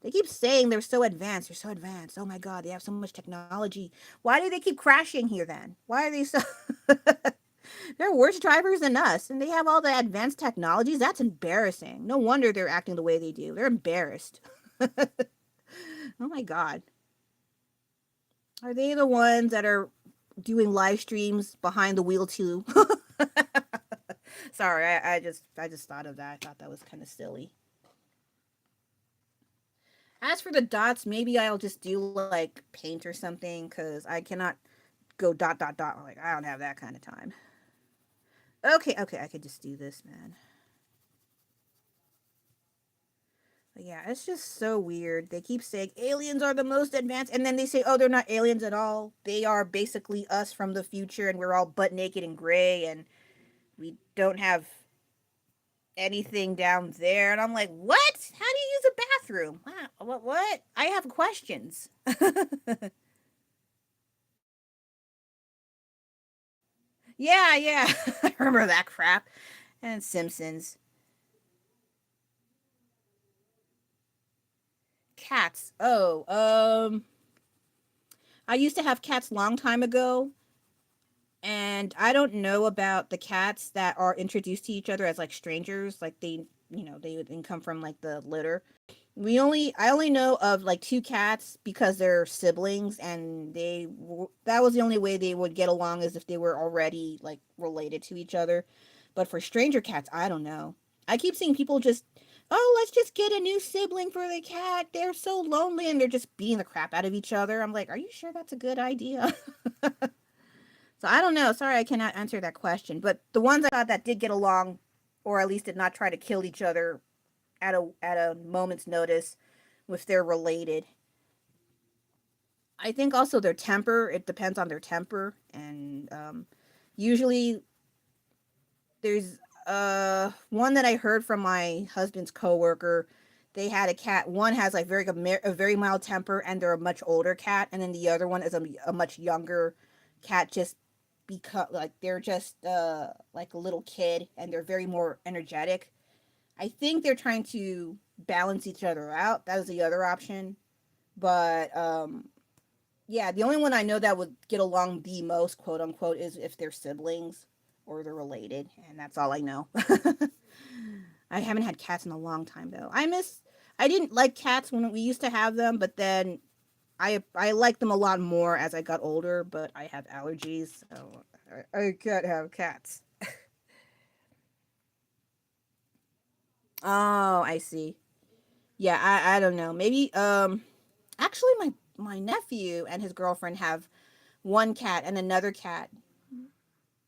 They keep saying they're so advanced. They're so advanced. Oh my god, they have so much technology. Why do they keep crashing here then? Why are they so? They're worse drivers than us, and they have all the advanced technologies. That's embarrassing. No wonder they're acting the way they do. They're embarrassed. Oh my god. Are they the ones that are doing live streams behind the wheel too? Sorry, I just thought of that. I thought that was kind of silly. As for the dots, maybe I'll just do like paint or something because I cannot go dot dot dot. Like I don't have that kind of time. Okay, okay, I could just do this, man. But yeah, it's just so weird. They keep saying aliens are the most advanced, and then they say, oh, they're not aliens at all. They are basically us from the future, and we're all butt naked and gray, and we don't have anything down there. And I'm like, what? How do you use a bathroom. Wow, what? I have questions. Yeah, yeah. I remember that crap. And Simpsons. Cats. Oh, I used to have cats long time ago, and I don't know about the cats that are introduced to each other as like strangers, like they would come from like the litter. I only know of like two cats because they're siblings, and that was the only way they would get along, is if they were already like related to each other. But for stranger cats, I don't know. I keep seeing people just, oh, let's just get a new sibling for the cat. They're so lonely, and they're just beating the crap out of each other. I'm like, are you sure that's a good idea? So I don't know. Sorry, I cannot answer that question. But the ones I thought that did get along, or at least did not try to kill each other at a moment's notice, if they're related. I think also their temper. It depends on their temper, and usually there's one that I heard from my husband's coworker. They had a cat. One has like a very mild temper, and they're a much older cat, and then the other one is a much younger cat. Just because like they're just like a little kid, and they're very more energetic. I think they're trying to balance each other out. That was the other option. But yeah, the only one I know that would get along the most, quote unquote, is if they're siblings or they're related, and that's all I know. I haven't had cats in a long time though. I didn't like cats when we used to have them, but then I liked them a lot more as I got older, but I have allergies, so I can't have cats. Oh, I see. Yeah, I don't know. Maybe actually my nephew and his girlfriend have one cat and another cat.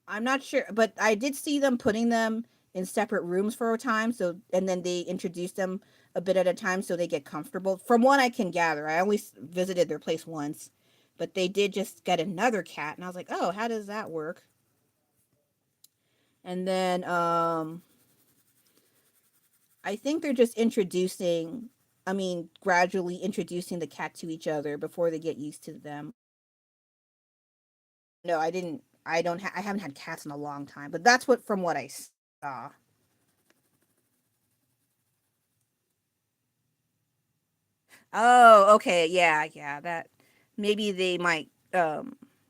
I'm not sure, but I did see them putting them in separate rooms for a time, so and then they introduce them a bit at a time so they get comfortable. From what I can gather, I only visited their place once, but they did just get another cat, and I was like, "Oh, how does that work?" And then I think they're just gradually introducing the cat to each other before they get used to them. No, I didn't. I haven't had cats in a long time, but that's what from what I saw. Oh, okay. Yeah, yeah. That maybe they might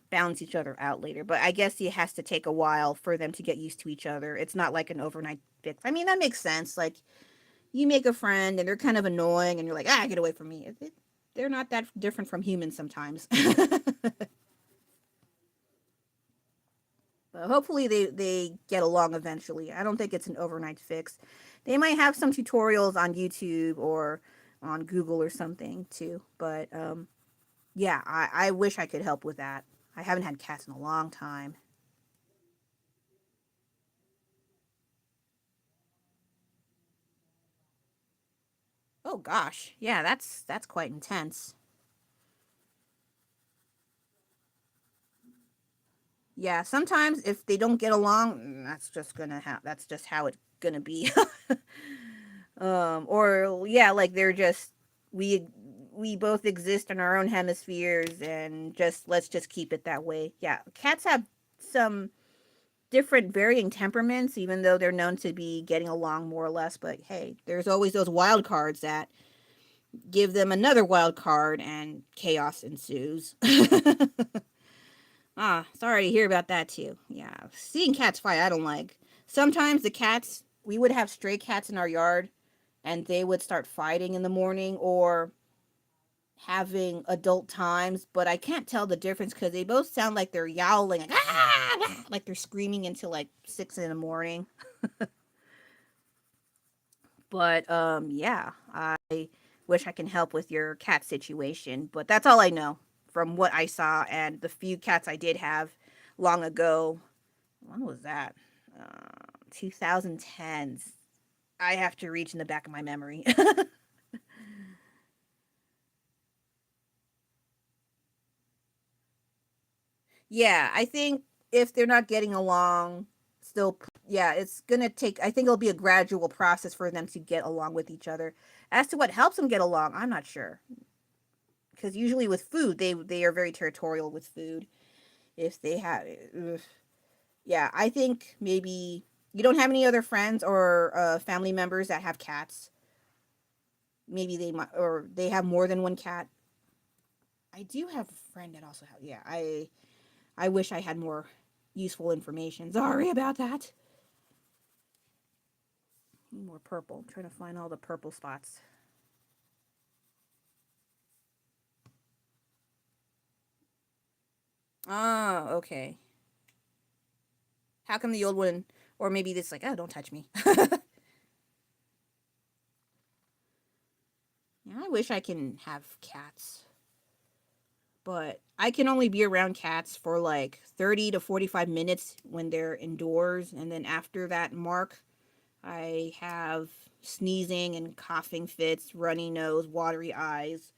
balance each other out later, but I guess it has to take a while for them to get used to each other. It's not like an overnight fix. I mean, that makes sense. Like you make a friend and they're kind of annoying and you're like, "Ah, get away from me." They're not that different from humans sometimes. But hopefully they get along eventually. I don't think it's an overnight fix. They might have some tutorials on YouTube or on Google or something too. But yeah, I wish I could help with that. I haven't had cats in a long time. Oh gosh, yeah, that's quite intense. Yeah, sometimes if they don't get along, that's just how it's gonna be. Or yeah, like they're just we we both exist in our own hemispheres, and just let's just keep it that way. Yeah, cats have some different varying temperaments, even though they're known to be getting along more or less. But hey, there's always those wild cards that give them another wild card, and chaos ensues. Ah, sorry to hear about that too. Yeah, seeing cats fight, I don't like. Sometimes we would have stray cats in our yard, and they would start fighting in the morning or having adult times, but I can't tell the difference because they both sound like they're yowling, like, ah! Like they're screaming until like 6 in the morning. But yeah, I wish I can help with your cat situation, but that's all I know from what I saw and the few cats I did have long ago. When was that? 2010s. I have to reach in the back of my memory. Yeah, I think if they're not getting along, still yeah, it's gonna take, I think it'll be a gradual process for them to get along with each other. As to what helps them get along, I'm not sure. Because usually with food, they are very territorial with food. If they have, ugh. Yeah, I think maybe you don't have any other friends or family members that have cats. Maybe they might, or they have more than one cat. I do have a friend that also has. Yeah, I wish I had more useful information. Sorry about that. More purple. I'm trying to find all the purple spots. Oh, okay. How come the old one, or maybe it's like, oh, don't touch me. Yeah, I wish I can have cats, but I can only be around cats for like 30 to 45 minutes when they're indoors, and then after that mark, I have sneezing and coughing fits, runny nose, watery eyes.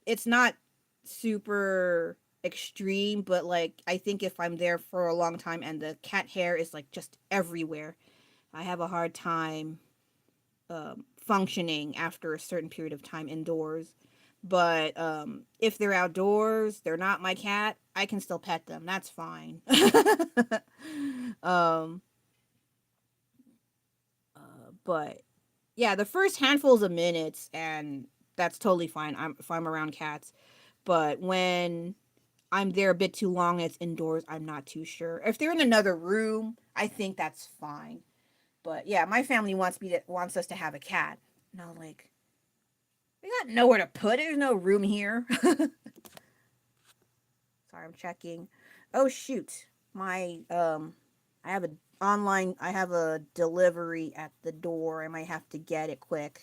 It's not super extreme, but like I think if I'm there for a long time and the cat hair is like just everywhere, I have a hard time functioning after a certain period of time indoors. But if they're outdoors, they're not my cat, I can still pet them. That's fine. um, but yeah, the first handfuls of minutes, and that's totally fine. If I'm around cats, but when I'm there a bit too long, it's indoors, I'm not too sure. If they're in another room, I think that's fine. But yeah, my family wants us to have a cat, and I was like, we got nowhere to put it. There's no room here. Sorry, I'm checking. Oh shoot, my I have a I have a delivery at the door. I might have to get it quick.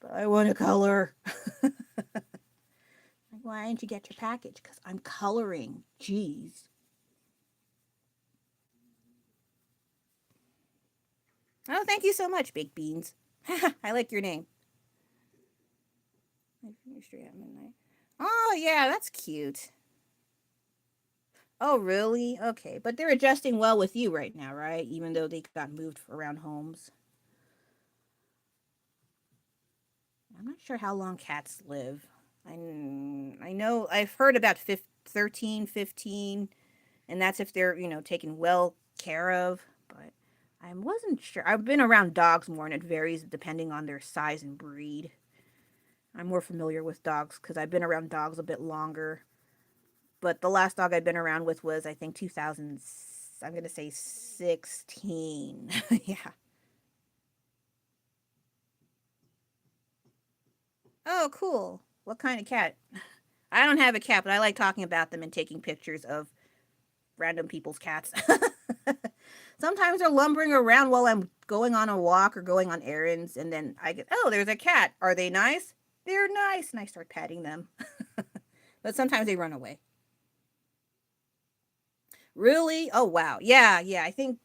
But I want to color. Like, why didn't you get your package? Because I'm coloring. Jeez. Oh, thank you so much, Baked Beans. I like your name. Straight at midnight. Oh yeah, that's cute. Oh really? Okay, but they're adjusting well with you right now, right? Even though they got moved around homes. I'm not sure how long cats live. I know I've heard about 13, 15, and that's if they're, taken well care of, but I wasn't sure. I've been around dogs more, and it varies depending on their size and breed. I'm more familiar with dogs because I've been around dogs a bit longer. But the last dog I've been around with was, I think, 2000, I'm going to say 16. Yeah. Oh, cool. What kind of cat? I don't have a cat, but I like talking about them and taking pictures of random people's cats. Sometimes they're lumbering around while I'm going on a walk or going on errands, and then I get, oh, there's a cat. Are they nice? They're nice. And I start patting them. But sometimes they run away. Really? Oh, wow. Yeah, yeah. I think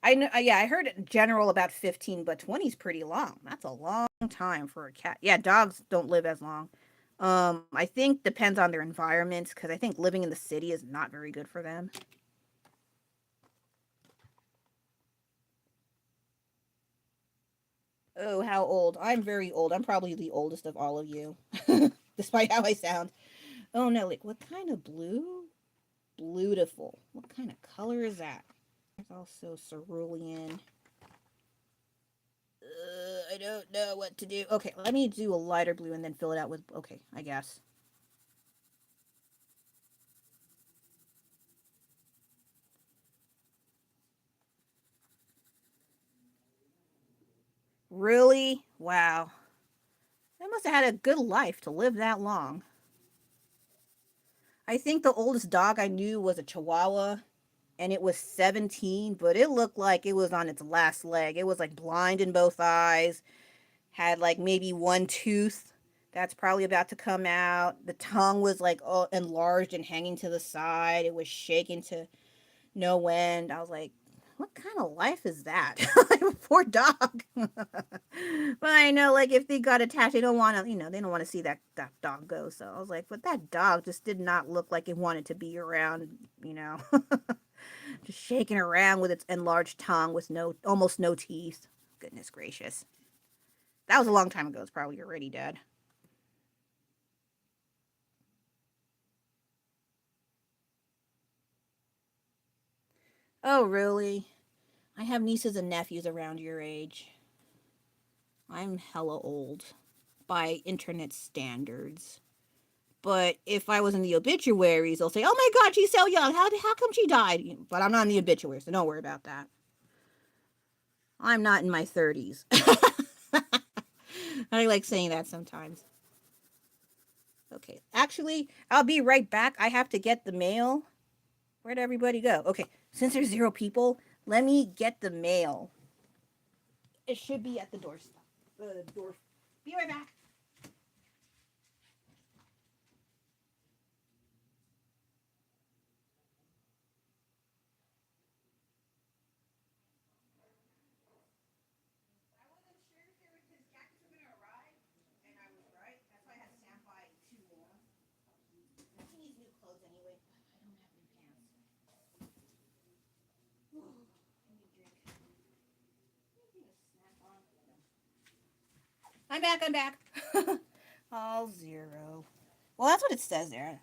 I know. Yeah, I heard in general about 15, but 20 is pretty long. That's a long time for a cat. Yeah, dogs don't live as long. I think depends on their environment because I think living in the city is not very good for them. Oh, how old? I'm very old. I'm probably the oldest of all of you, despite how I sound. Oh no, like what kind of blue? Beautiful. What kind of color is that? There's also cerulean. I don't know what to do. Okay, let me do a lighter blue and then fill it out with. Okay, I guess. Really? Wow. I must have had a good life to live that long. I think the oldest dog I knew was a Chihuahua, and it was 17, but it looked like it was on its last leg. It was like blind in both eyes, had like maybe one tooth that's probably about to come out. The tongue was like enlarged and hanging to the side. It was shaking to no end. I was like, what kind of life is that? Poor dog. But I know, like, if they got attached, they don't want to, they don't want to see that dog go. So I was like, but that dog just did not look like it wanted to be around, you know. Just shaking around with its enlarged tongue with almost no teeth. Goodness gracious. That was a long time ago. It's probably already dead. Oh, really? I have nieces and nephews around your age. I'm hella old by internet standards. But if I was in the obituaries, they'll say, "Oh my God, she's so young. How come she died?" But I'm not in the obituary, so don't worry about that. I'm not in my 30s. I like saying that sometimes. Okay, actually, I'll be right back. I have to get the mail. Where'd everybody go? Okay, since there's 0 people, let me get the mail. It should be at the doorstep. The door. Be right back. I wasn't sure if his jackets were gonna arrive, and I was right. That's why I had to stand by too long. He needs new clothes anyway. I don't have new pants. Ooh, I need a drink. Anything to snack on? I'm back. I'm back. All 0. Well, that's what it says there.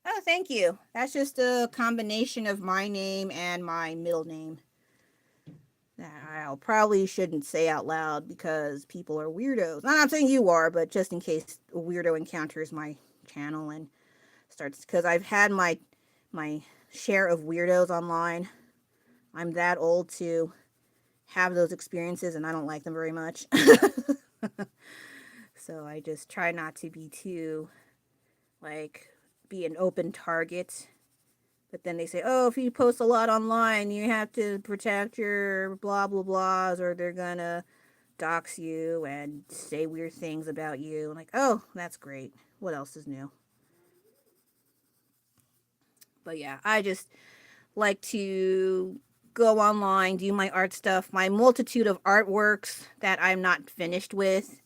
Oh, thank you. That's just a combination of my name and my middle name. I probably shouldn't say out loud because people are weirdos. I'm not saying you are, but just in case a weirdo encounters my channel and starts, because I've had my share of weirdos online. I'm that old to have those experiences, and I don't like them very much. So I just try not to be too, like, be an open target. But then they say, oh, if you post a lot online, you have to protect your blah, blah, blahs, or they're going to dox you and say weird things about you. I'm like, oh, that's great. What else is new? But yeah, I just like to go online, do my art stuff, my multitude of artworks that I'm not finished with,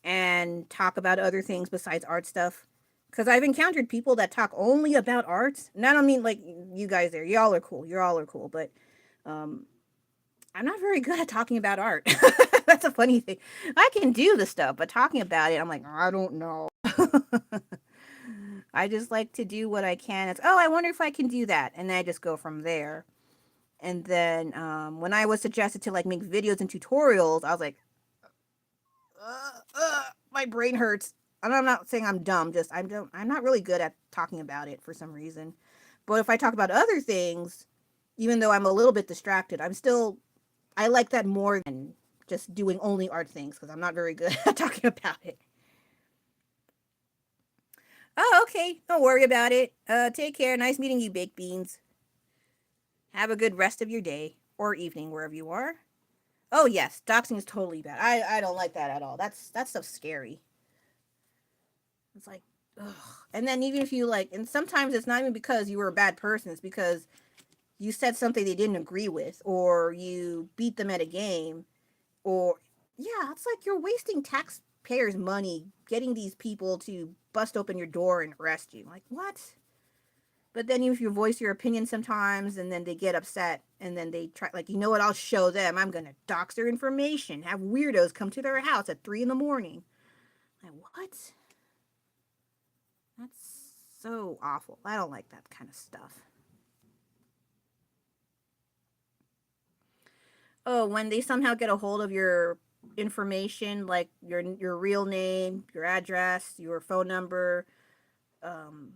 and talk about other things besides art stuff. Because I've encountered people that talk only about arts. And I don't mean like you guys there. Y'all are cool. You all are cool. But um, I'm not very good at talking about art. That's a funny thing. I can do the stuff, but talking about it, I'm like, I don't know. I just like to do what I can. It's, oh, I wonder if I can do that. And then I just go from there. And then when I was suggested to like make videos and tutorials, I was like, my brain hurts. And I'm not saying I'm dumb, just I'm not really good at talking about it for some reason. But if I talk about other things, even though I'm a little bit distracted, I like that more than just doing only art things because I'm not very good at talking about it. Oh, okay. Don't worry about it. Take care. Nice meeting you, baked beans. Have a good rest of your day or evening wherever you are. Oh yes, doxing is totally bad. I don't like that at all. That stuff's scary. It's like, ugh. And then even if you like, and sometimes it's not even because you were a bad person. It's because you said something they didn't agree with, or you beat them at a game, or yeah, it's like you're wasting taxpayers' money getting these people to bust open your door and arrest you. Like what? But then if you voice your opinion sometimes, and then they get upset, and then they try, like, you know what? I'll show them. I'm gonna dox their information. Have weirdos come to their house at 3 in the morning. Like what? That's so awful. I don't like that kind of stuff. Oh, when they somehow get a hold of your information, like your real name, your address, your phone number, um,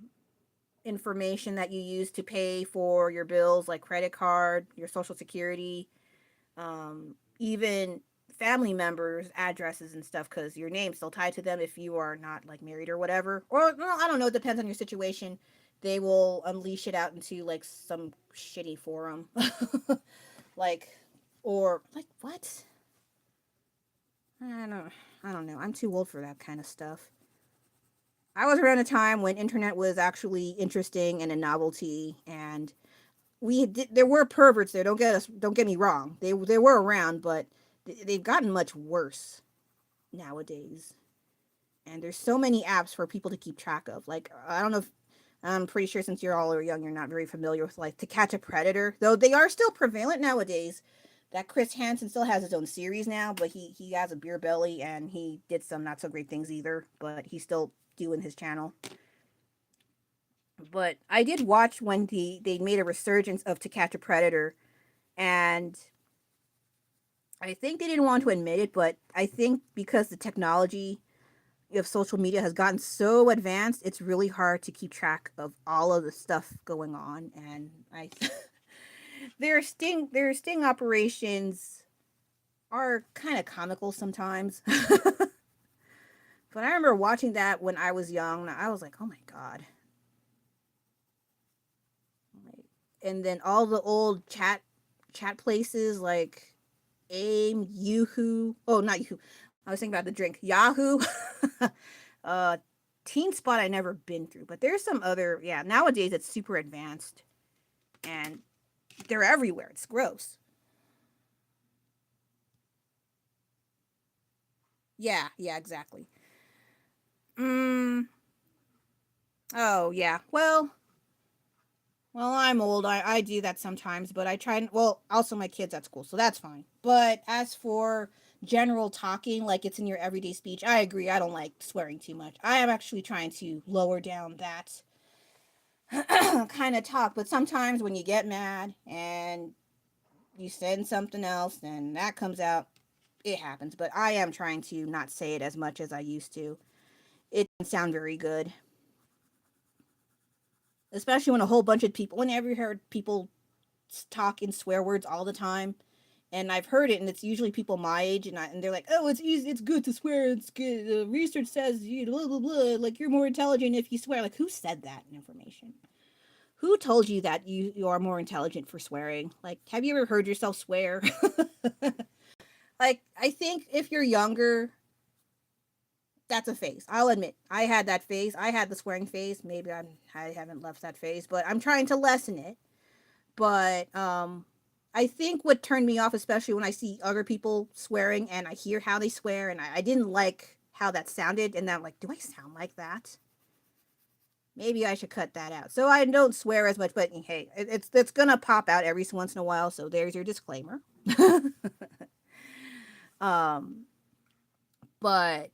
information that you use to pay for your bills, like credit card, your social security, even family members' addresses and stuff, because your name's still tied to them if you are not like married or whatever. Or well, I don't know. It depends on your situation. They will unleash it out into like some shitty forum, like or like what? I don't. I don't know. I'm too old for that kind of stuff. I was around a time when internet was actually interesting and a novelty, and there were perverts there. Don't get me wrong. They were around, but they've gotten much worse nowadays. And there's so many apps for people to keep track of. Like I don't know if I'm pretty sure since you're all young, you're not very familiar with like To Catch a Predator, though they are still prevalent nowadays. That Chris Hansen still has his own series now, but he has a beer belly and he did some not so great things either. But he's still doing his channel. But I did watch when they made a resurgence of To Catch a Predator, and I think they didn't want to admit it, but I think because the technology of social media has gotten so advanced, it's really hard to keep track of all of the stuff going on. And I, their sting operations are kind of comical sometimes. But I remember watching that when I was young. And I was like, oh my god. And then all the old chat places like AIM, Yahoo. Oh, not Yahoo. I was thinking about the drink. Yahoo. uh Teen Spot I never been through, but there's some other, yeah, nowadays it's super advanced and they're everywhere. It's gross. Yeah, yeah, exactly. Mm, oh, yeah. Well, I'm old. I do that sometimes, but I try and, well, also my kids at school, so that's fine. But as for general talking, like it's in your everyday speech, I agree. I don't like swearing too much. I am actually trying to lower down that kind of talk, but sometimes when you get mad and you send something else and that comes out, it happens. But I am trying to not say it as much as I used to. It doesn't sound very good, especially when a whole bunch of people, whenever you heard people talk in swear words all the time. And I've heard it, and it's usually people my age, and they're like, "Oh, it's easy, it's good to swear. It's good. Research says you blah blah blah. Like you're more intelligent if you swear." Like who said that information? Who told you that you are more intelligent for swearing? Like, have you ever heard yourself swear? Like, I think if you're younger, that's a phase. I'll admit, I had that phase. I had the swearing phase. Maybe I haven't left that phase, but I'm trying to lessen it. But I think what turned me off, especially when I see other people swearing and I hear how they swear, and I didn't like how that sounded, and then I'm like, do I sound like that? Maybe I should cut that out. So I don't swear as much, but hey, it's gonna pop out every once in a while. So there's your disclaimer. um, but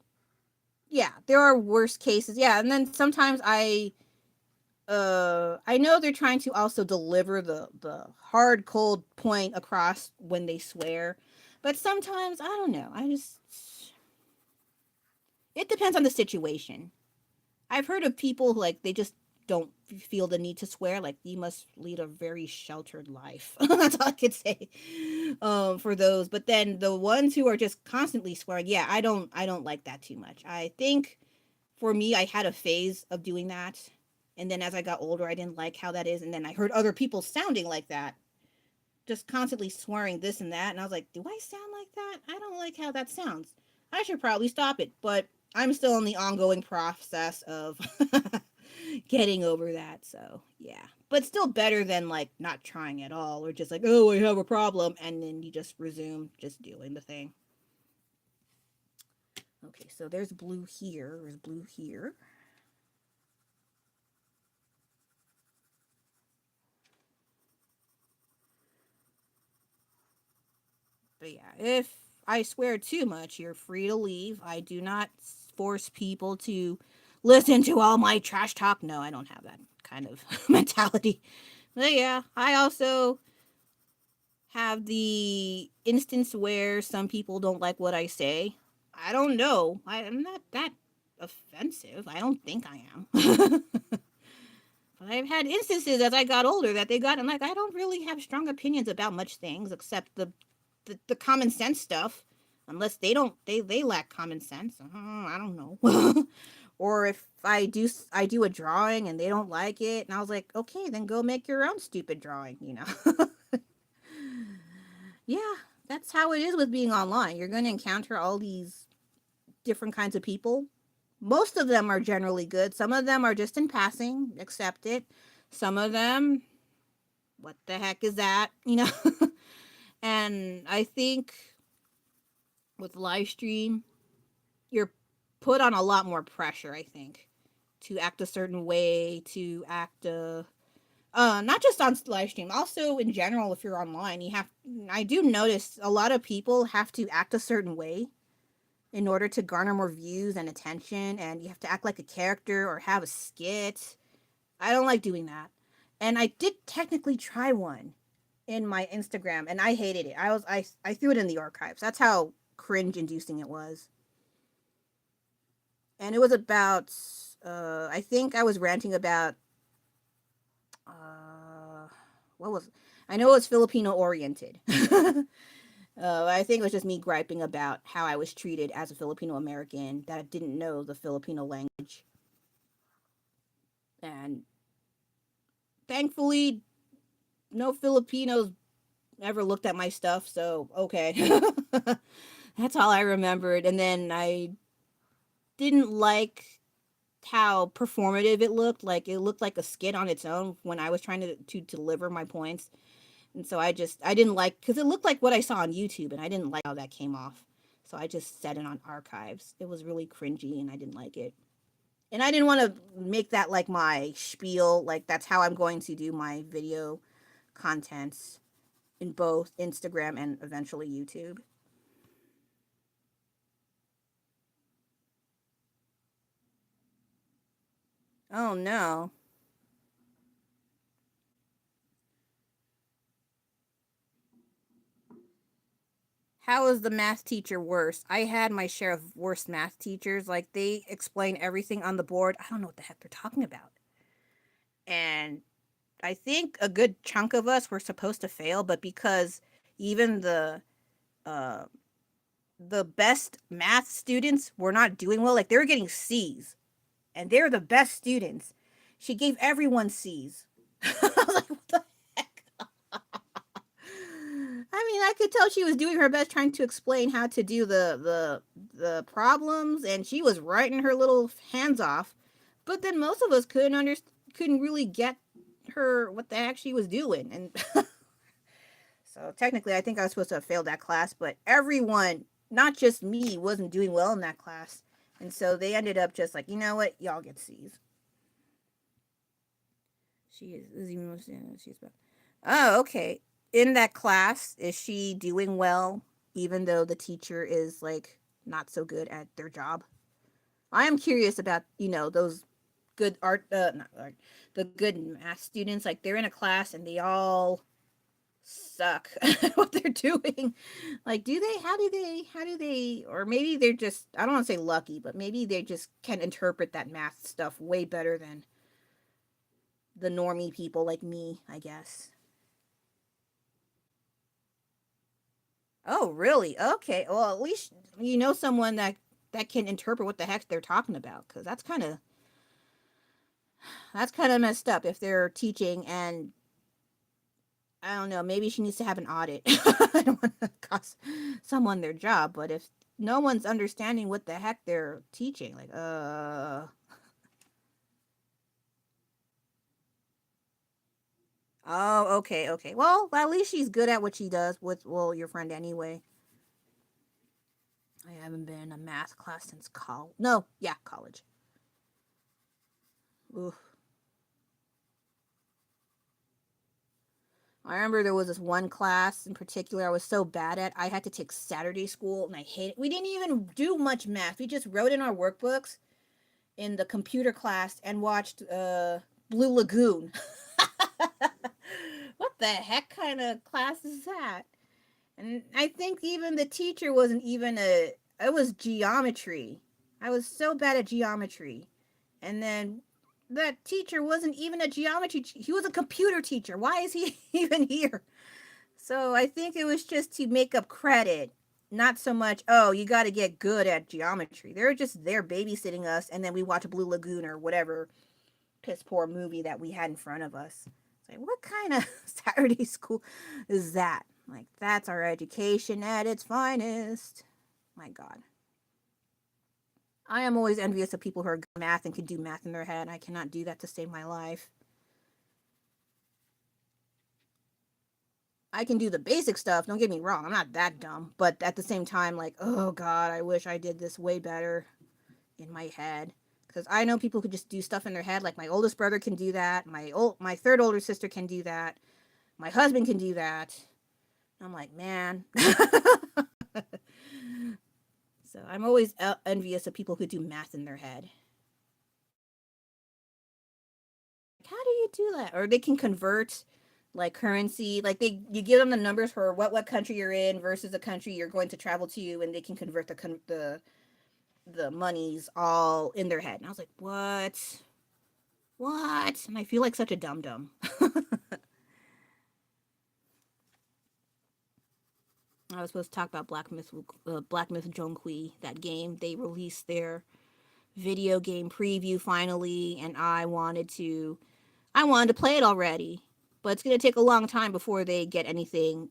yeah, there are worse cases. Yeah, and then sometimes I know they're trying to also deliver the hard cold point across when they swear, but sometimes I don't know. I just it depends on the situation. I've heard of people who, like, they just don't feel the need to swear. Like you must lead a very sheltered life. That's all I could say for those. But then the ones who are just constantly swearing, yeah, I don't like that too much. I think for me, I had a phase of doing that, and then as I got older, I didn't like how that is, and then I heard other people sounding like that, just constantly swearing this and that, and I was like, do I sound like that? I don't like how that sounds. I should probably stop it, but I'm still in the ongoing process of getting over that. So yeah, but still better than like not trying at all, or just like, oh, I have a problem, and then you just resume just doing the thing. Okay, so there's blue here. There's blue here. But yeah, if I swear too much, you're free to leave. I do not force people to listen to all my trash talk. No, I don't have that kind of mentality. But yeah, I also have the instance where some people don't like what I say. I don't know. I'm not that offensive. I don't think I am. But I've had instances as I got older that they got, and like, I don't really have strong opinions about much things except the common sense stuff. Unless they lack common sense. I don't know. Or if I do a drawing and they don't like it, and I was like, okay, then go make your own stupid drawing. Yeah, that's how it is with being online. You're going to encounter all these different kinds of people. Most of them are generally good. Some of them are just in passing, accept it. Some of them, what the heck is that? And I think with live stream, you're put on a lot more pressure, I think, to act a certain way, to act not just on live stream, also in general. If you're online, I do notice a lot of people have to act a certain way in order to garner more views and attention, and you have to act like a character or have a skit. I don't like doing that. And I did technically try one in my Instagram, and I hated it. I threw it in the archives. That's how cringe inducing it was. And it was about I think I was ranting about what was, I know it was Filipino oriented. I think it was just me griping about how I was treated as a Filipino American that I didn't know the Filipino language. And thankfully, no Filipinos ever looked at my stuff, so okay. That's all I remembered. And then I didn't like how performative it looked. Like it looked like a skit on its own when I was trying to deliver my points. And so I didn't like, because it looked like what I saw on YouTube, and I didn't like how that came off. So I just set it on archives. It was really cringy, and I didn't like it. And I didn't want to make that like my spiel. Like that's how I'm going to do my video contents in both Instagram and eventually YouTube. Oh no. How is the math teacher worse? I had my share of worst math teachers. Like they explain everything on the board. I don't know what the heck they're talking about. And I think a good chunk of us were supposed to fail, but because even uh the best math students were not doing well, like they were getting C's, and they're the best students. She gave everyone C's. I was like, what the heck? I mean, I could tell she was doing her best trying to explain how to do the problems, and she was writing her little hands off. But then most of us couldn't really get her what the heck she was doing, and so technically, I think I was supposed to have failed that class. But everyone, not just me, wasn't doing well in that class, and so they ended up just like, you know what, y'all get C's. She is even she's about. Oh, okay. In that class, is she doing well, even though the teacher is like not so good at their job? I am curious about those good art, not art, the good math students. Like they're in a class and they all suck at what they're doing. Like, do they? How do they? Or maybe they're just, I don't want to say lucky, but maybe they just can interpret that math stuff way better than the normie people like me, I guess. Oh, really? Okay. Well, at least you know someone that can interpret what the heck they're talking about, because that's kind of messed up if they're teaching and I don't know, maybe she needs to have an audit. I don't want to cost someone their job, but if no one's understanding what the heck they're teaching, like oh, okay, okay. Well, at least she's good at what she does with, well, your friend anyway. I haven't been in a math class since college. No, yeah, college. Oof. I remember there was this one class in particular I was so bad at. I had to take Saturday school and I hated it. We didn't even do much math. We just wrote in our workbooks in the computer class and watched Blue Lagoon. What the heck kind of class is that? And I think even the teacher wasn't even it was geometry. I was so bad at geometry. And then that teacher wasn't even a geometry, he was a computer teacher. Why is he even here? So I think it was just to make up credit, not so much, oh, you got to get good at geometry. They were just there babysitting us, and then we watch Blue Lagoon or whatever piss poor movie that we had in front of us. It's like, what kind of Saturday school is that? Like, that's our education at its finest. My God. I am always envious of people who are good at math and can do math in their head. I cannot do that to save my life. I can do the basic stuff. Don't get me wrong. I'm not that dumb. But at the same time, like, oh God, I wish I did this way better in my head. because I know people who just do stuff in their head. Like my oldest brother can do that. My third older sister can do that. My husband can do that. I'm like, man. So I'm always envious of people who do math in their head. How do you do that? Or they can convert like currency, like you give them the numbers for what country you're in versus the country you're going to travel to, and they can convert the monies all in their head. And I was like, what? And I feel like such a dum dum. I was supposed to talk about Black Myth Zhongkui, that game. They released their video game preview finally, and I wanted to play it already, but it's going to take a long time before they get anything,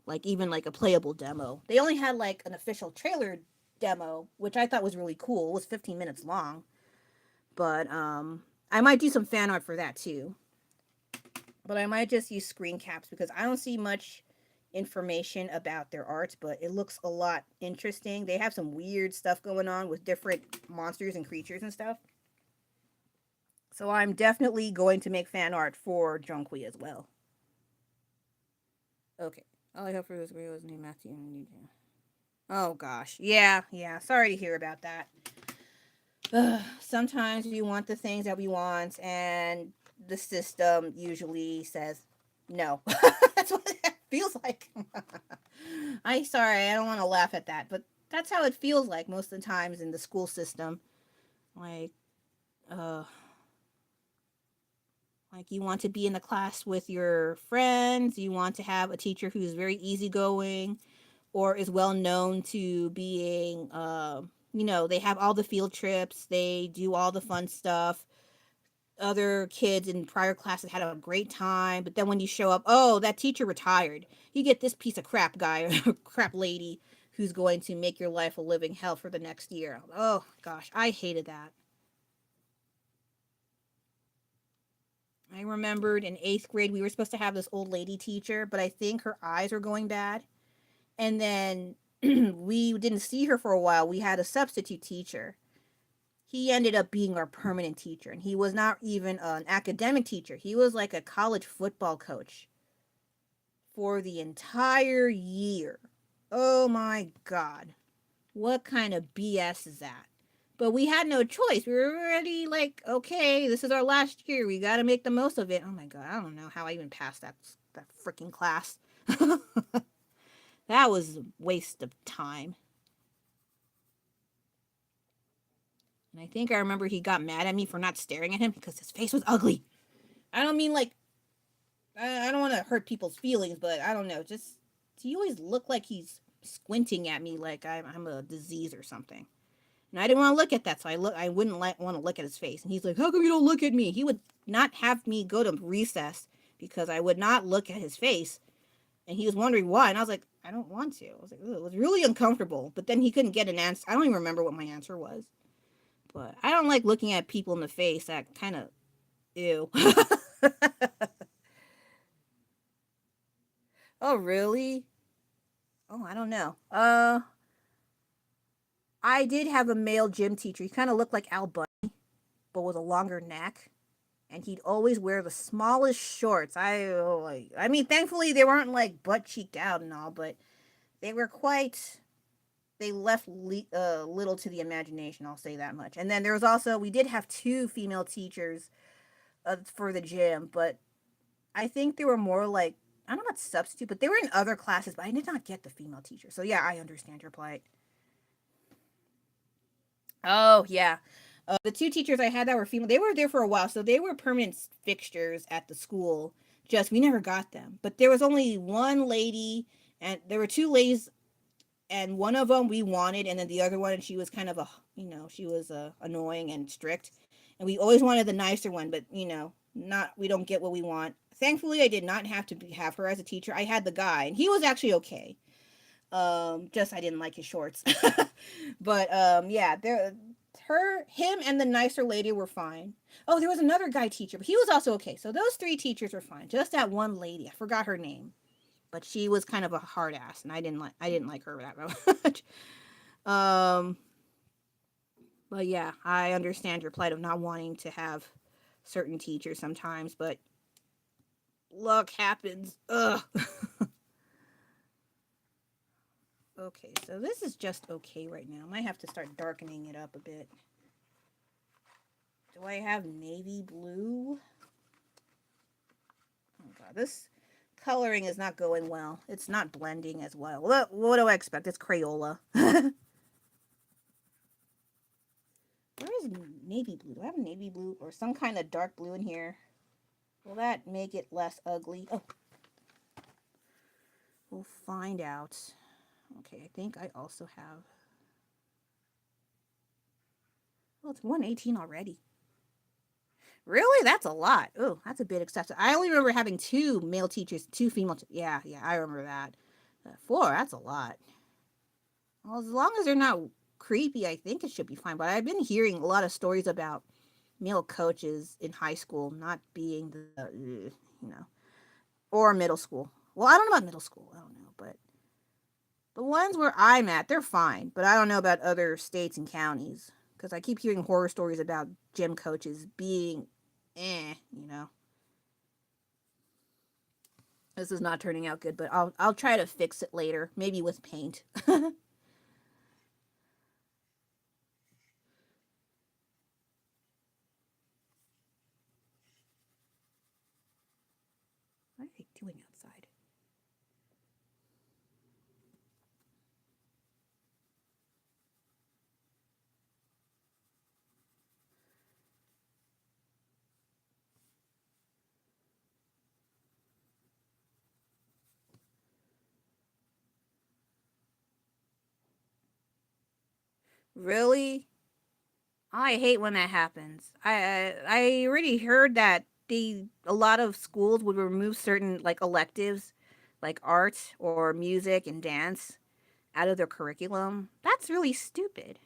like even like a playable demo. They only had like an official trailer demo, which I thought was really cool. It was 15 minutes long, but I might do some fan art for that too. But I might just use screen caps because I don't see much information about their art, but it looks a lot interesting. They have some weird stuff going on with different monsters and creatures and stuff. So I'm definitely going to make fan art for Zhongkui as well. Okay. All I hope for this video is named Matthew and DJ. Oh gosh. Yeah. Sorry to hear about that. Sometimes we want the things that we want, and the system usually says no. That's what it feels like. I don't want to laugh at that, but that's how it feels like most of the times in the school system. Like you want to be in the class with your friends, you want to have a teacher who's very easygoing or is well known to being, they have all the field trips, they do all the fun stuff. Other kids in prior classes had a great time, but then when you show up, oh, that teacher retired. You get this piece of crap guy or crap lady who's going to make your life a living hell for the next year. Oh, gosh, I hated that. I remembered in 8th grade, we were supposed to have this old lady teacher, but I think her eyes were going bad. And then we didn't see her for a while. We had a substitute teacher. He ended up being our permanent teacher, and he was not even an academic teacher. He was like a college football coach for the entire year. Oh my God. What kind of BS is that? But we had no choice. We were already like, okay, this is our last year. We got to make the most of it. Oh my God. I don't know how I even passed that freaking class. That was a waste of time. And I think I remember he got mad at me for not staring at him because his face was ugly. I don't mean like, I don't want to hurt people's feelings, but I don't know. Just, he always looked like he's squinting at me like I'm a disease or something. And I didn't want to look at that, so I wouldn't want to look at his face. And he's like, how come you don't look at me? He would not have me go to recess because I would not look at his face. And he was wondering why. And I was like, I don't want to. I was like, it was really uncomfortable. But then he couldn't get an answer. I don't even remember what my answer was. But I don't like looking at people in the face. That kind of, ew. Oh, really? Oh, I don't know. I did have a male gym teacher. He kind of looked like Al Bundy, but with a longer neck. And he'd always wear the smallest shorts. I mean, thankfully they weren't like butt cheeked out and all, but they were quite. They left little to the imagination. I'll say that much. And then there was also, we did have 2 female teachers for the gym, but I think they were more like, I don't know about substitute, but they were in other classes. But I did not get the female teacher. So yeah, I understand your plight. Oh, yeah. The 2 teachers I had that were female, they were there for a while, so they were permanent fixtures at the school. Just, we never got them. But there was only one lady, and there were 2 ladies, and one of them we wanted, and then the other one, she was kind of she was annoying and strict. And we always wanted the nicer one, but, we don't get what we want. Thankfully, I did not have to have her as a teacher. I had the guy, and he was actually okay. Just I didn't like his shorts. But yeah, him and the nicer lady were fine. Oh, there was another guy teacher, but he was also okay. So those 3 teachers were fine. Just that one lady, I forgot her name, but she was kind of a hard ass, and I didn't like her that much. But But yeah, I understand your plight of not wanting to have certain teachers sometimes, but luck happens. Ugh. Okay, so this is just okay right now. I might have to start darkening it up a bit. Do I have navy blue? Oh god, this coloring is not going well. It's not blending as well. What do I expect? It's Crayola. Where is navy blue? Do I have navy blue or some kind of dark blue in here? Will that make it less ugly? Oh, we'll find out. Okay, I think I also have... Oh, it's 118 already. Really? That's a lot. Oh, that's a bit excessive. I only remember having 2 male teachers, 2 female. Yeah, I remember that. 4, that's a lot. Well, as long as they're not creepy, I think it should be fine. But I've been hearing a lot of stories about male coaches in high school not being or middle school. Well, I don't know about middle school. I don't know, but the ones where I'm at, they're fine. But I don't know about other states and counties because I keep hearing horror stories about gym coaches being, you know. This is not turning out good, but I'll try to fix it later, maybe with paint. What are they doing outside? Really? I hate when that happens. I already heard that a lot of schools would remove certain like electives, like art or music and dance, out of their curriculum. That's really stupid.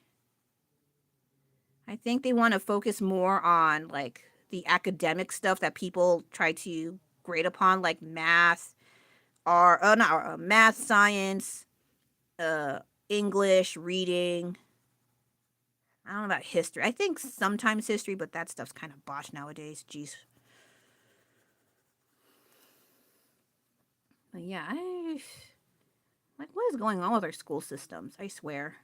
I think they want to focus more on like the academic stuff that people try to grade upon, like math or not math, science, uh, English, reading. I don't know about history. I think sometimes history, but that stuff's kind of botched nowadays. Jeez. But yeah, like what is going on with our school systems? I swear.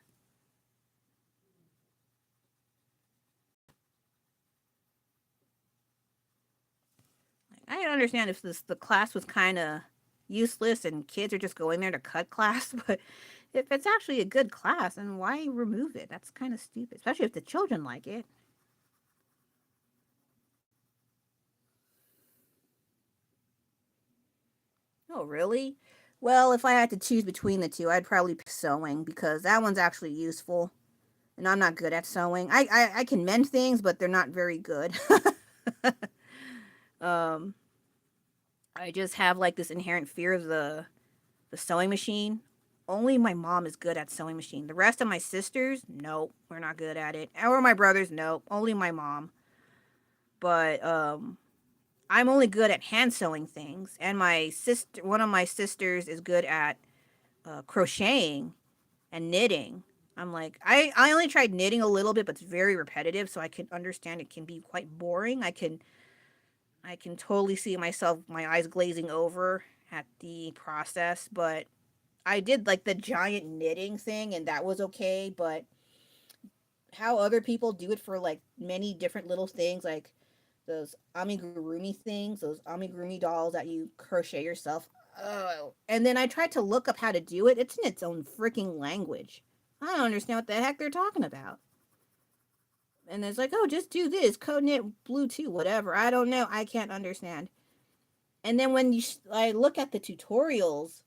Like, I don't understand if the class was kind of useless and kids are just going there to cut class, but if it's actually a good class, then why remove it? That's kind of stupid, especially if the children like it. Oh, really? Well, if I had to choose between the two, I'd probably pick sewing because that one's actually useful. And I'm not good at sewing. I can mend things, but they're not very good. um, I just have like this inherent fear of the sewing machine. Only my mom is good at sewing machine. The rest of my sisters, nope, we're not good at it. Or my brothers, nope, only my mom. But I'm only good at hand sewing things, and one of my sisters, is good at crocheting and knitting. I'm like, I only tried knitting a little bit, but it's very repetitive, so I can understand it can be quite boring. I can totally see myself, my eyes glazing over at the process, but I did like the giant knitting thing, and that was okay. But how other people do it for like many different little things, like those amigurumi things, those amigurumi dolls that you crochet yourself. Oh. And then I tried to look up how to do it. It's in its own freaking language. I don't understand what the heck they're talking about. And it's like, oh, just do this, code knit blue too, whatever. I don't know. I can't understand. And then when I look at the tutorials,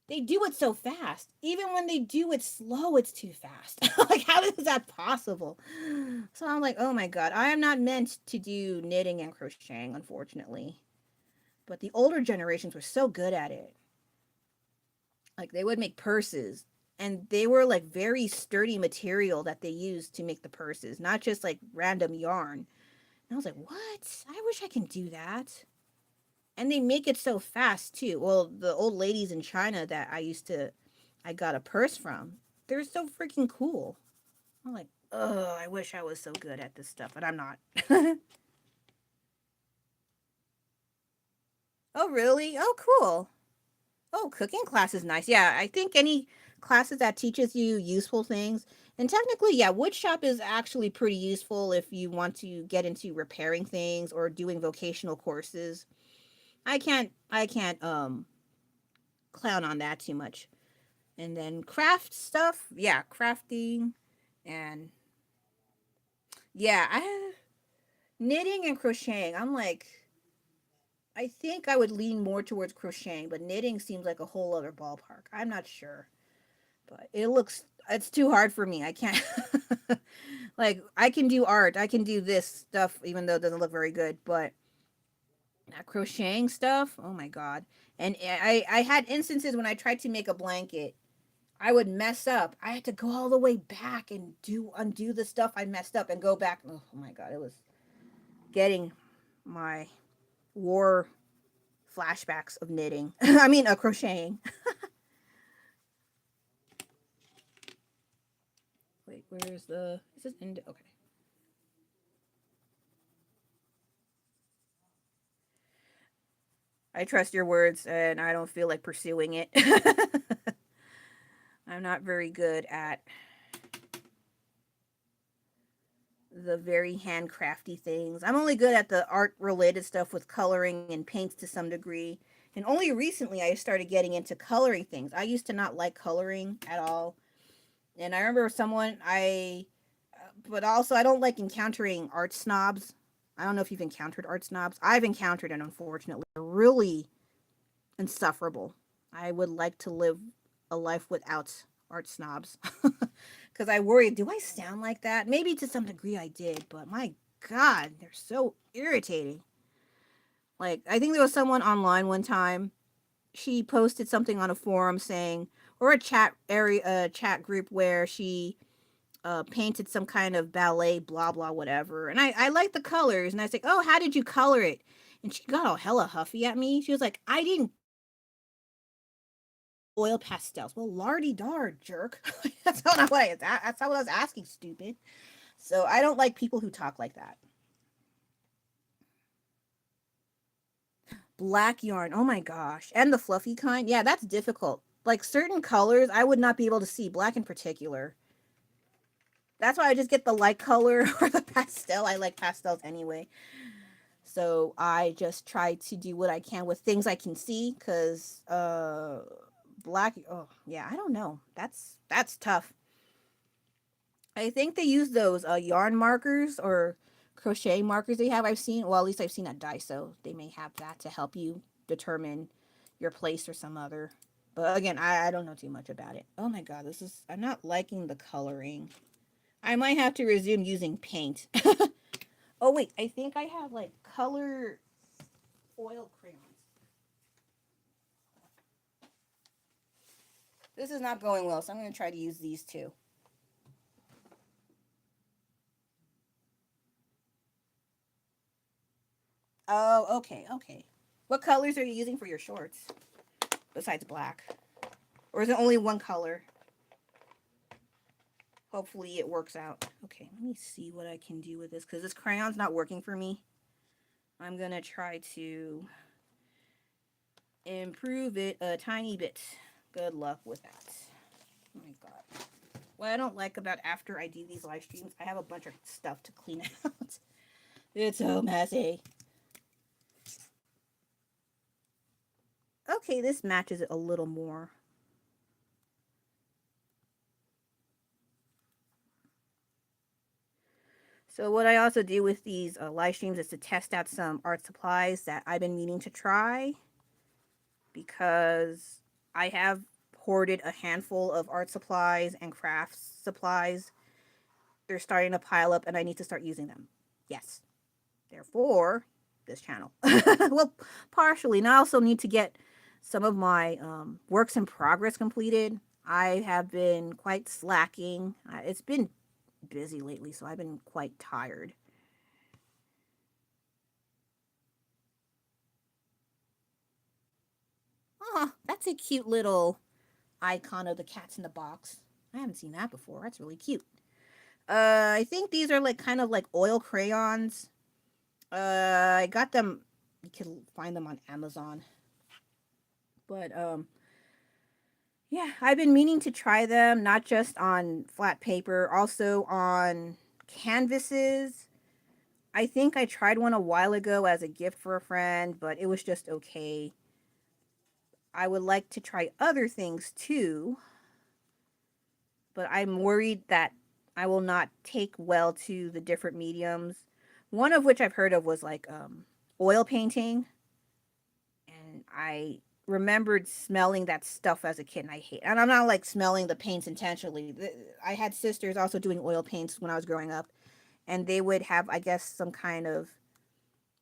they do it so fast. Even when they do it slow, it's too fast. Like, how is that possible? So I'm like, oh my god, I am not meant to do knitting and crocheting, unfortunately. But the older generations were so good at it. Like, they would make purses, and they were like very sturdy material that they used to make the purses, not just like random yarn. And I was like, what? I wish I can do that. And they make it so fast too. Well, the old ladies in China that I got a purse from, they're so freaking cool. I'm like, Oh, I wish I was so good at this stuff, but I'm not. Oh, really? Oh, cool. Oh, cooking class is nice. Yeah, I think any classes that teaches you useful things, and technically, yeah, wood shop is actually pretty useful if you want to get into repairing things or doing vocational courses. I can't clown on that too much. And then craft stuff, yeah, crafting and yeah, I knitting and crocheting. I'm like I think I would lean more towards crocheting, but knitting seems like a whole other ballpark. I'm not sure. But it's too hard for me. I can't like I can do art. I can do this stuff even though it doesn't look very good, but that crocheting stuff, oh my god. And I had instances when I tried to make a blanket, I would mess up. I had to go all the way back and do undo the stuff I messed up and go back. Oh my god, it was getting my war flashbacks of knitting. I mean, crocheting. Wait, where's the? Is this in? Okay. I trust your words, and I don't feel like pursuing it. I'm not very good at the very handcrafty things. I'm only good at the art related stuff with coloring and paints to some degree. And only recently I started getting into coloring things. I used to not like coloring at all. And I remember but also I don't like encountering art snobs. I don't know if you've encountered art snobs. I've encountered it, unfortunately. They're really insufferable. I would like to live a life without art snobs. Because I worry, do I sound like that? Maybe to some degree I did, but my God, they're so irritating. Like, I think there was someone online one time. She posted something on a forum saying, or a chat group where she painted some kind of ballet, blah blah, whatever. And I liked the colors, and I was like, oh, how did you color it? And she got all hella huffy at me. She was like, I didn't oil pastels. Well, lardy dar, jerk. That's not what I was asking, stupid. So I don't like people who talk like that. Black yarn. Oh my gosh. And the fluffy kind. Yeah, that's difficult. Like certain colors, I would not be able to see, black in particular. That's why I just get the light color or the pastel. I like pastels anyway. So I just try to do what I can with things I can see cuz black, oh, yeah, I don't know. That's tough. I think they use those yarn markers or crochet markers they have. I've seen, well, at least I've seen at Daiso. They may have that to help you determine your place or some other. But again, I don't know too much about it. Oh my god, I'm not liking the coloring. I might have to resume using paint. Oh wait, I think I have like color foil crayons. This is not going well, so I'm going to try to use these two. Oh, okay, okay. What colors are you using for your shorts besides black? Or is it only one color? Hopefully it works out. Okay, let me see what I can do with this because this crayon's not working for me. I'm going to try to improve it a tiny bit. Good luck with that. Oh my god. What I don't like about after I do these live streams, I have a bunch of stuff to clean out. It's so messy. Okay, this matches it a little more. So what I also do with these live streams is to test out some art supplies that I've been meaning to try because I have hoarded a handful of art supplies and crafts supplies. They're starting to pile up and I need to start using them. Yes. Therefore, this channel. Well, partially. And I also need to get some of my works in progress completed. I have been quite slacking. It's been busy lately, so I've been quite tired. Oh, that's a cute little icon of the cats in the box. I haven't seen that before. That's really cute. I think these are like kind of like oil crayons. I got them. You can find them on Amazon. But yeah, I've been meaning to try them, not just on flat paper, also on canvases. I think I tried one a while ago as a gift for a friend, but it was just okay. I would like to try other things too, but I'm worried that I will not take well to the different mediums. One of which I've heard of was like oil painting, and I remembered smelling that stuff as a kid, and I hate. And I'm not like smelling the paints intentionally. I had sisters also doing oil paints when I was growing up, and they would have, I guess, some kind of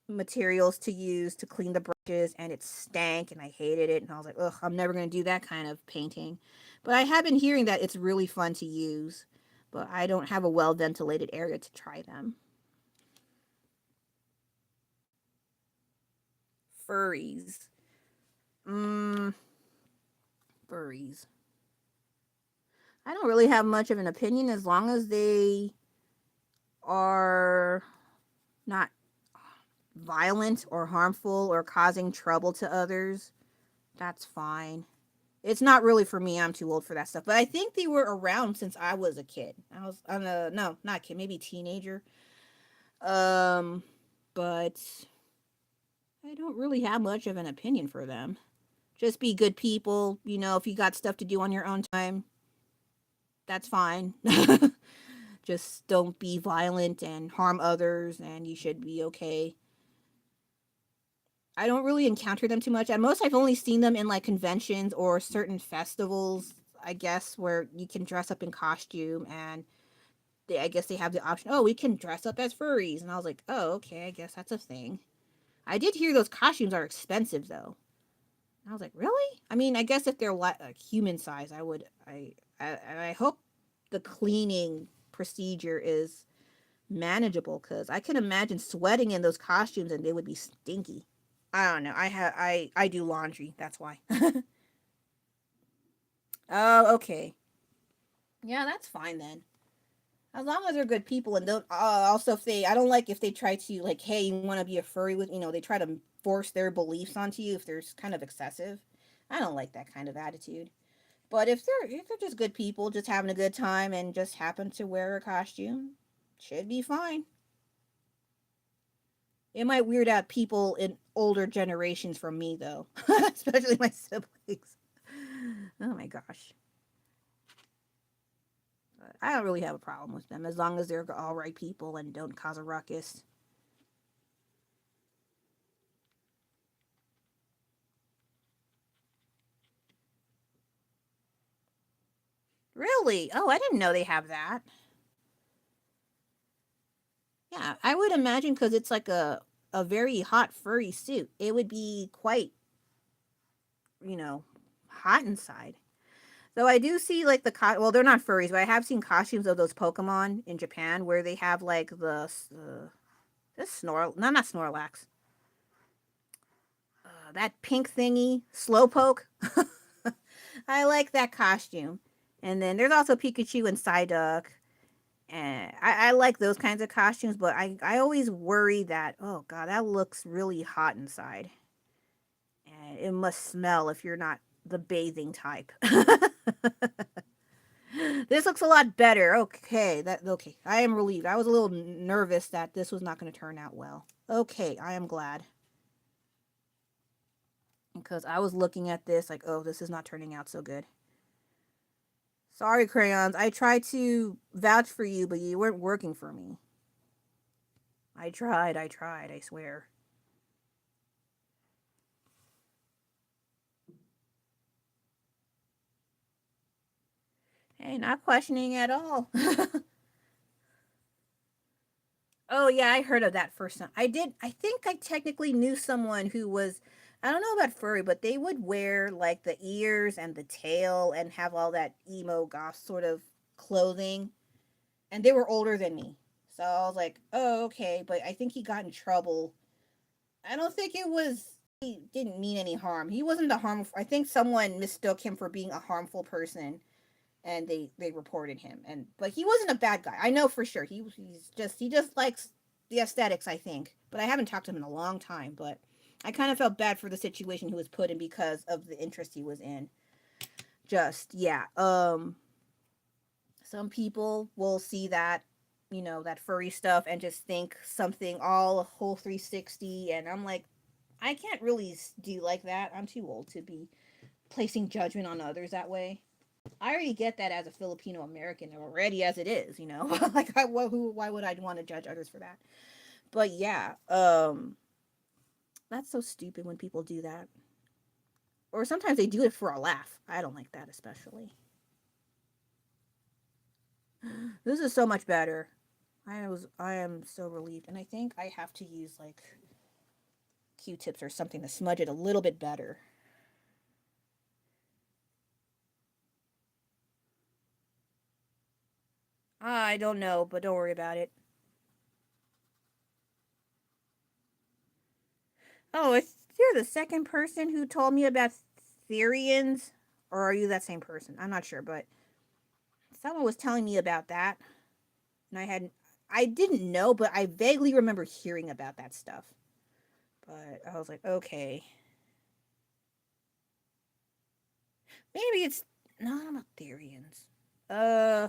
materials to use to clean the brushes, and it stank, and I hated it, and I was like, ugh, I'm never going to do that kind of painting. But I have been hearing that it's really fun to use, but I don't have a well ventilated area to try them. Furries. Mmm, furries. I don't really have much of an opinion as long as they are not violent or harmful or causing trouble to others. That's fine. It's not really for me. I'm too old for that stuff. But I think they were around since I was a kid. I was on a no, not kid, maybe teenager. Um, but I don't really have much of an opinion for them. Just be good people. You know, if you got stuff to do on your own time, that's fine. Just don't be violent and harm others, and you should be okay. I don't really encounter them too much. At most, I've only seen them in like conventions or certain festivals, I guess, where you can dress up in costume, and I guess they have the option, oh, we can dress up as furries. And I was like, oh, okay, I guess that's a thing. I did hear those costumes are expensive, though. I was like, really? I mean, I guess if they're like human size, I would, I hope the cleaning procedure is manageable, because I can imagine sweating in those costumes and they would be stinky. I don't know. I do laundry. That's why. Oh, okay. Yeah, that's fine then. As long as they're good people and don't. Also, if they, I don't like if they try to like, hey, you want to be a furry with, they try to force their beliefs onto you if they're kind of excessive. I don't like that kind of attitude. But if they're just good people, just having a good time and just happen to wear a costume, should be fine. It might weird out people in older generations from me though, especially my siblings. Oh my gosh. But I don't really have a problem with them as long as they're all right people and don't cause a ruckus. Really? Oh, I didn't know they have that. Yeah, I would imagine because it's like a very hot furry suit. It would be quite, you know, hot inside. Though I do see like well, they're not furries, but I have seen costumes of those Pokemon in Japan where they have like this no, not Snorlax, that pink thingy, Slowpoke. I like that costume. And then there's also Pikachu and Psyduck. And I like those kinds of costumes, but I always worry that, oh god, that looks really hot inside. And it must smell if you're not the bathing type. This looks a lot better. Okay. I am relieved. I was a little nervous that this was not going to turn out well. Okay, I am glad. Because I was looking at this like, oh, this is not turning out so good. Sorry, crayons. I tried to vouch for you, but you weren't working for me. I tried, I swear. Hey, not questioning at all. Oh yeah, I heard of that first time. I did. I think I technically knew someone who was. I don't know about furry, but they would wear like the ears and the tail and have all that emo goth sort of clothing, and they were older than me. So I was like, oh okay. But I think he got in trouble. I don't think it was. He didn't mean any harm. He wasn't a harmful. I think someone mistook him for being a harmful person, and they reported him. But he wasn't a bad guy. I know for sure. He just likes the aesthetics, I think. But I haven't talked to him in a long time. But I kind of felt bad for the situation he was put in because of the interest he was in. Just yeah. Some people will see that, that furry stuff and just think something all a whole 360, and I'm like, I can't really do like that. I'm too old to be placing judgment on others that way. I already get that as a Filipino American already as it is, like why would I want to judge others for that? But yeah, that's so stupid when people do that. Or sometimes they do it for a laugh. I don't like that especially. This is so much better. I am so relieved, and I think I have to use like Q-tips or something to smudge it a little bit better. I don't know, but don't worry about it. Oh, you're the second person who told me about Therians, or are you that same person? I'm not sure, but someone was telling me about that, and I didn't know, but I vaguely remember hearing about that stuff. But I was like, okay, maybe it's not Therians. Uh,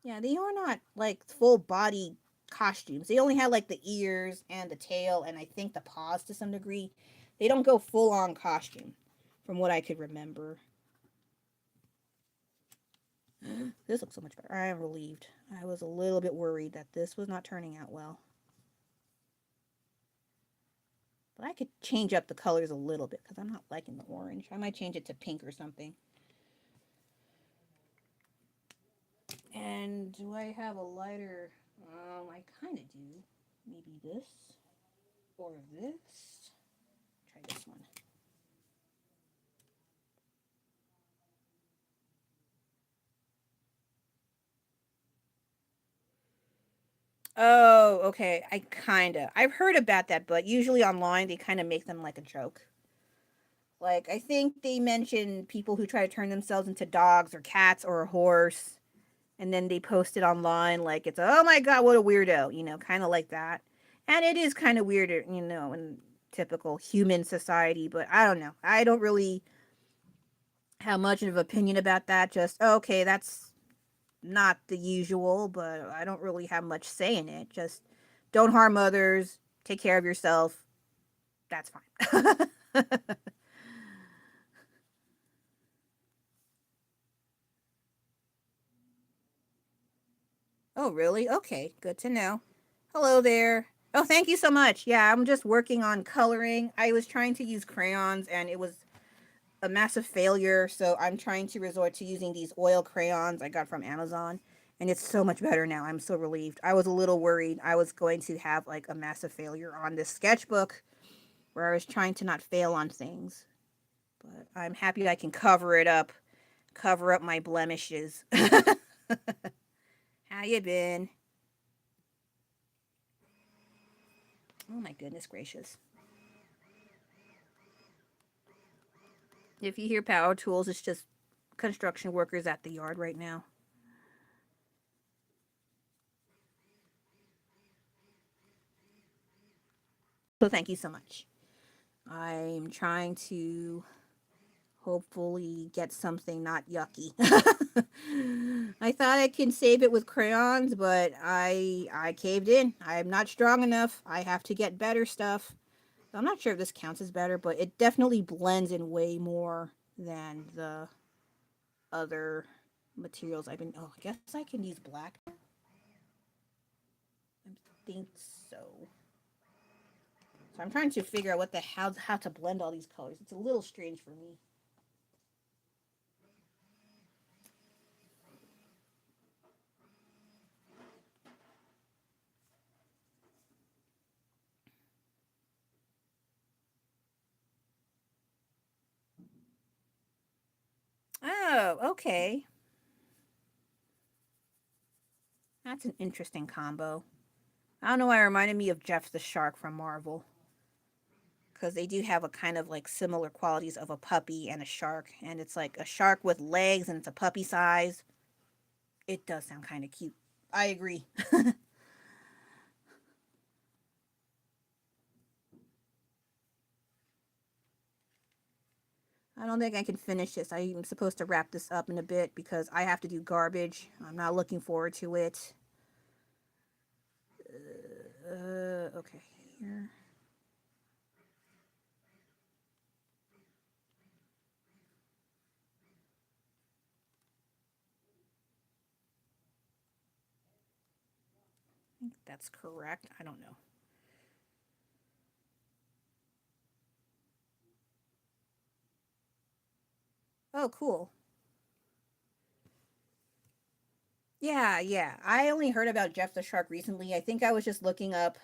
yeah, they are not like full body costumes. They only had like the ears and the tail and I think the paws to some degree. They don't go full on costume from what I could remember. This looks so much better. I am relieved. I was a little bit worried that this was not turning out well. But I could change up the colors a little bit because I'm not liking the orange. I might change it to pink or something. And do I have a lighter? I kind of do. Maybe this or this. Try this one. Oh, okay. I've heard about that, but usually online they kind of make them like a joke. Like I think they mention people who try to turn themselves into dogs or cats or a horse, and then they post it online like it's oh my god, what a weirdo, kind of like that. And it is kind of weirder, in typical human society, but I don't know. I don't really have much of an opinion about that. Just okay, that's not the usual, but I don't really have much say in it. Just don't harm others, take care of yourself. That's fine. Oh, really? Okay, good to know. Hello there. Oh, thank you so much. Yeah, I'm just working on coloring. I was trying to use crayons and it was a massive failure, so I'm trying to resort to using these oil crayons I got from Amazon. And it's so much better now. I'm so relieved. I was a little worried I was going to have like a massive failure on this sketchbook where I was trying to not fail on things. But I'm happy I can cover up my blemishes. How you been? Oh my goodness gracious. If you hear power tools, it's just construction workers at the yard right now. So thank you so much. I'm trying to hopefully get something not yucky. I thought I can save it with crayons, but I caved in. I'm not strong enough. I have to get better stuff. I'm not sure if this counts as better, but it definitely blends in way more than the other materials I've been. Oh, I guess I can use black. I think so. So I'm trying to figure out how to blend all these colors. It's a little strange for me. Oh, okay. That's an interesting combo. I don't know why it reminded me of Jeff the Shark from Marvel. because they do have a kind of like similar qualities of a puppy and a shark, and it's like a shark with legs and it's a puppy size. It does sound kind of cute. I agree. I don't think I can finish this. I'm supposed to wrap this up in a bit because I have to do garbage. I'm not looking forward to it. Okay, here. I think that's correct. I don't know. Oh, cool. Yeah, yeah. I only heard about Jeff the Shark recently. I think I was just looking up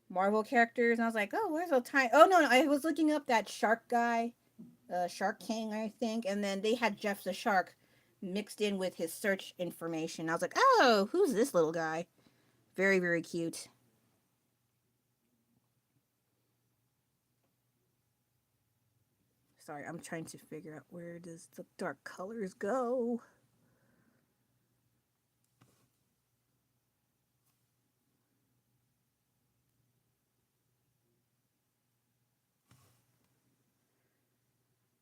Marvel characters, and I was like, oh, where's a tiny? Oh no, no, I was looking up that shark guy, Shark King, I think, and then they had Jeff the Shark mixed in with his search information. I was like, oh, who's this little guy? Very, very cute. Sorry, I'm trying to figure out where does the dark colors go.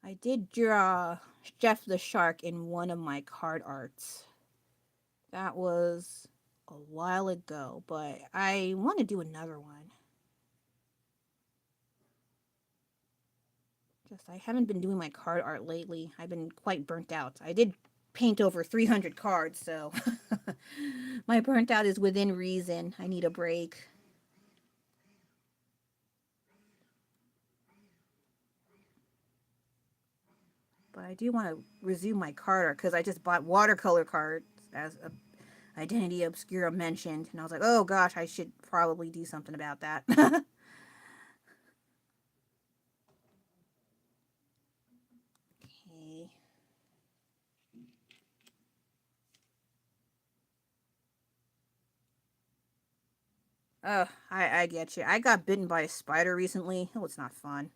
I did draw Jeff the Shark in one of my card arts. That was a while ago, but I want to do another one. Just I haven't been doing my card art lately. I've been quite burnt out. I did paint over 300 cards, so my burnt out is within reason. I need a break. But I do want to resume my card art because I just bought watercolor cards as a Identity Obscura mentioned, and I was like, oh gosh, I should probably do something about that. Okay. Oh, I get you. I got bitten by a spider recently. Oh, it's not fun.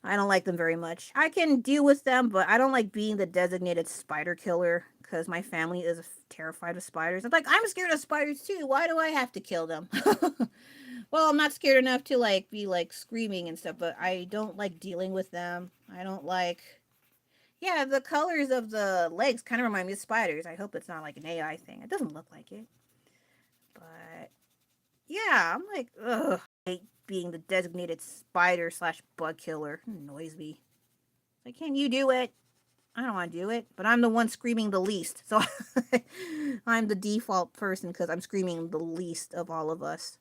I don't like them very much. I can deal with them, but I don't like being the designated spider killer because my family is terrified of spiders. I'm like, I'm scared of spiders too. Why do I have to kill them? Well, I'm not scared enough to like be like screaming and stuff, but I don't like dealing with them. I don't like. Yeah, the colors of the legs kind of remind me of spiders. I hope it's not like an AI thing. It doesn't look like it, but yeah, I'm like, ugh. I hate being the designated spider slash bug killer. It annoys me. Like, can you do it? I don't want to do it, but I'm the one screaming the least. So I'm the default person because I'm screaming the least of all of us.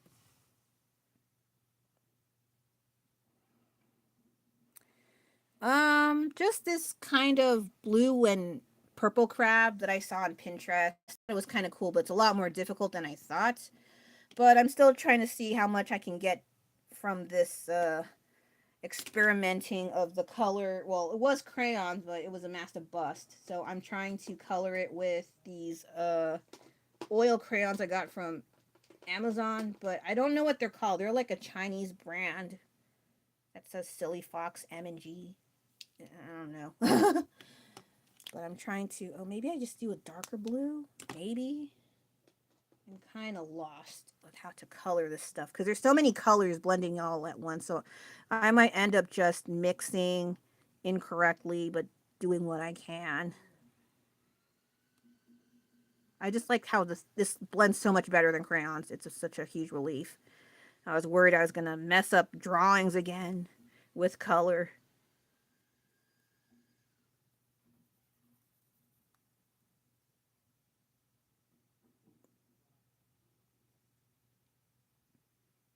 Just this kind of blue and purple crab that I saw on Pinterest. It was kind of cool, but it's a lot more difficult than I thought. But I'm still trying to see how much I can get from this experimenting of the color. Well, it was crayons, but it was a massive bust. So I'm trying to color it with these oil crayons I got from Amazon, but I don't know what they're called. They're like a Chinese brand that says Silly Fox M&G. I don't know. But I'm trying to, oh, maybe I just do a darker blue? Maybe? I'm kind of lost with how to color this stuff because there's so many colors blending all at once. So I might end up just mixing incorrectly, but doing what I can. I just like how this blends so much better than crayons. It's such a huge relief. I was worried I was going to mess up drawings again with color.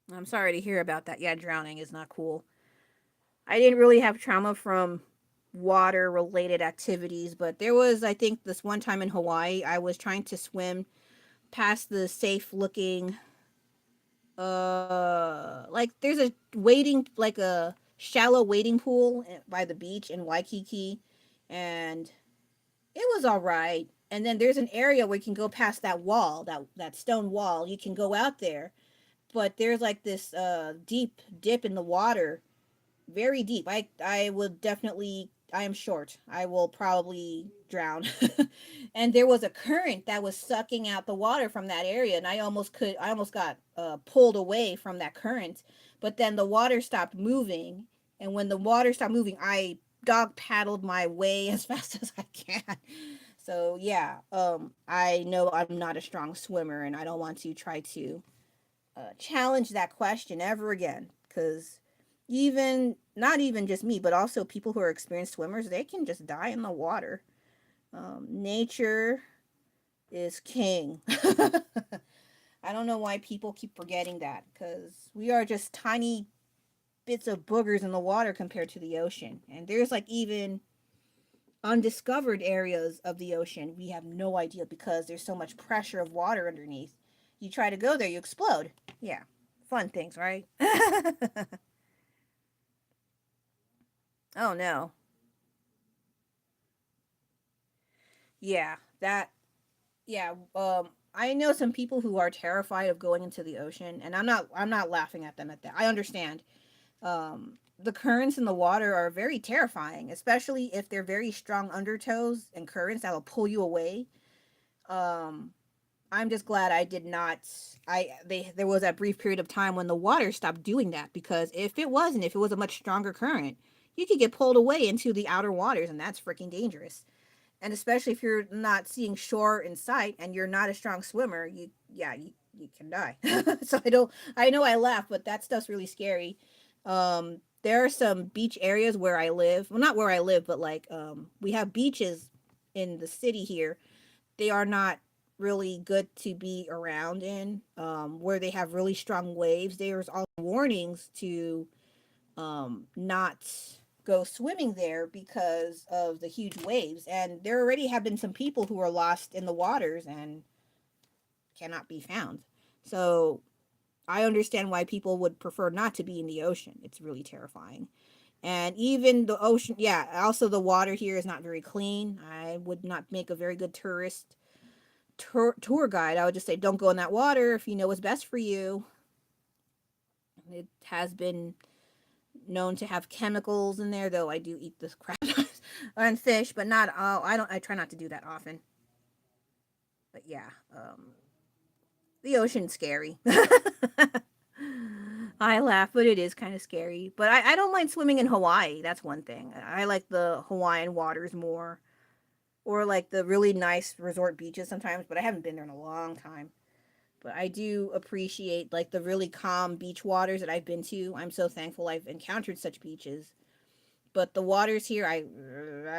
I'm sorry to hear about that. Yeah, drowning is not cool. I didn't really have trauma from water related activities, but there was, I think, this one time in Hawaii, I was trying to swim past the safe looking like there's a waiting like a shallow wading pool by the beach in Waikiki, and it was all right. And then there's an area where you can go past that wall, that stone wall. You can go out there, but there's like this deep dip in the water, very deep. I would definitely, I am short. I will probably drown. And there was a current that was sucking out the water from that area, and I almost got pulled away from that current. But then the water stopped moving, and when the water stopped moving, I dog paddled my way as fast as I can. So yeah, I know I'm not a strong swimmer, and I don't want to try to challenge that question ever again, because even not even just me, but also people who are experienced swimmers, they can just die in the water. Nature is king. I don't know why people keep forgetting that, because we are just tiny bits of boogers in the water compared to the ocean. And there's like even undiscovered areas of the ocean we have no idea, because there's so much pressure of water underneath. You try to go there, you explode. Yeah, fun things, right? Oh no. Yeah, that yeah, I know some people who are terrified of going into the ocean, and I'm not laughing at them at that. I understand. The currents in the water are very terrifying, especially if they're very strong undertows and currents that will pull you away. Um I'm just glad I did not. There was that brief period of time when the water stopped doing that, because if it was a much stronger current, you could get pulled away into the outer waters, and that's freaking dangerous. And especially if you're not seeing shore in sight and you're not a strong swimmer, you can die. So I know I laugh, but that stuff's really scary. There are some beach areas where I live. Well, not where I live, but like we have beaches in the city here. They are not really good to be around in, where they have really strong waves. There's all warnings to not go swimming there because of the huge waves. And there already have been some people who are lost in the waters and cannot be found. So I understand why people would prefer not to be in the ocean. It's really terrifying. And even the ocean, yeah, also the water here is not very clean. I would not make a very good tour guide. I would just say, don't go in that water if you know what's best for you. It has been known to have chemicals in there, though I do eat this crab and fish, but not I try not to do that often. But yeah, the ocean's scary. I laugh, but it is kind of scary. But I don't mind swimming in Hawaii. That's one thing. I like the Hawaiian waters more, or like the really nice resort beaches sometimes, but I haven't been there in a long time. But I do appreciate like the really calm beach waters that I've been to. I'm so thankful I've encountered such beaches. But the waters here,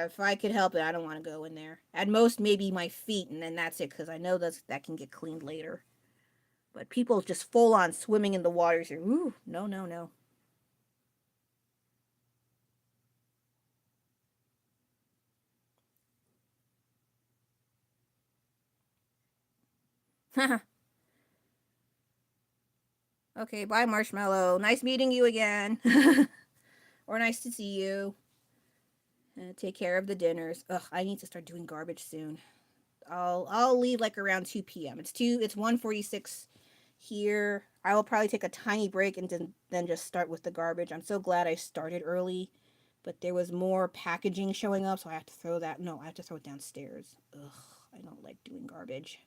if I could help it, I don't want to go in there. At most, maybe my feet, and then that's it, because I know that can get cleaned later. But people just full on swimming in the waters here. Ooh, no, no, no. Okay, bye, Marshmallow. Nice meeting you again. Or nice to see you. Take care of the dinners. Ugh, I need to start doing garbage soon. I'll leave like around 2 p.m. It's 1:46 here. I will probably take a tiny break and then just start with the garbage. I'm so glad I started early, but there was more packaging showing up, so I have to throw that. No, I have to throw it downstairs. Ugh, I don't like doing garbage.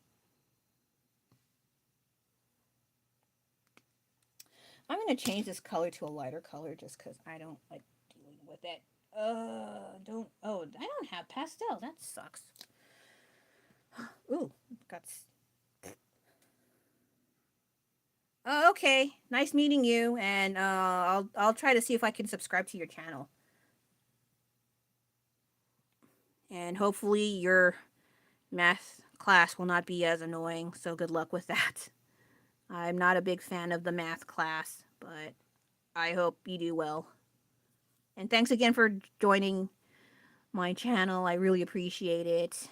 I'm gonna change this color to a lighter color just because I don't like dealing with it. Don't. Oh, I don't have pastel. That sucks. Ooh, got. Okay, nice meeting you, and I'll try to see if I can subscribe to your channel, and hopefully your math class will not be as annoying. So good luck with that. I'm not a big fan of the math class, but I hope you do well. And thanks again for joining my channel. I really appreciate it.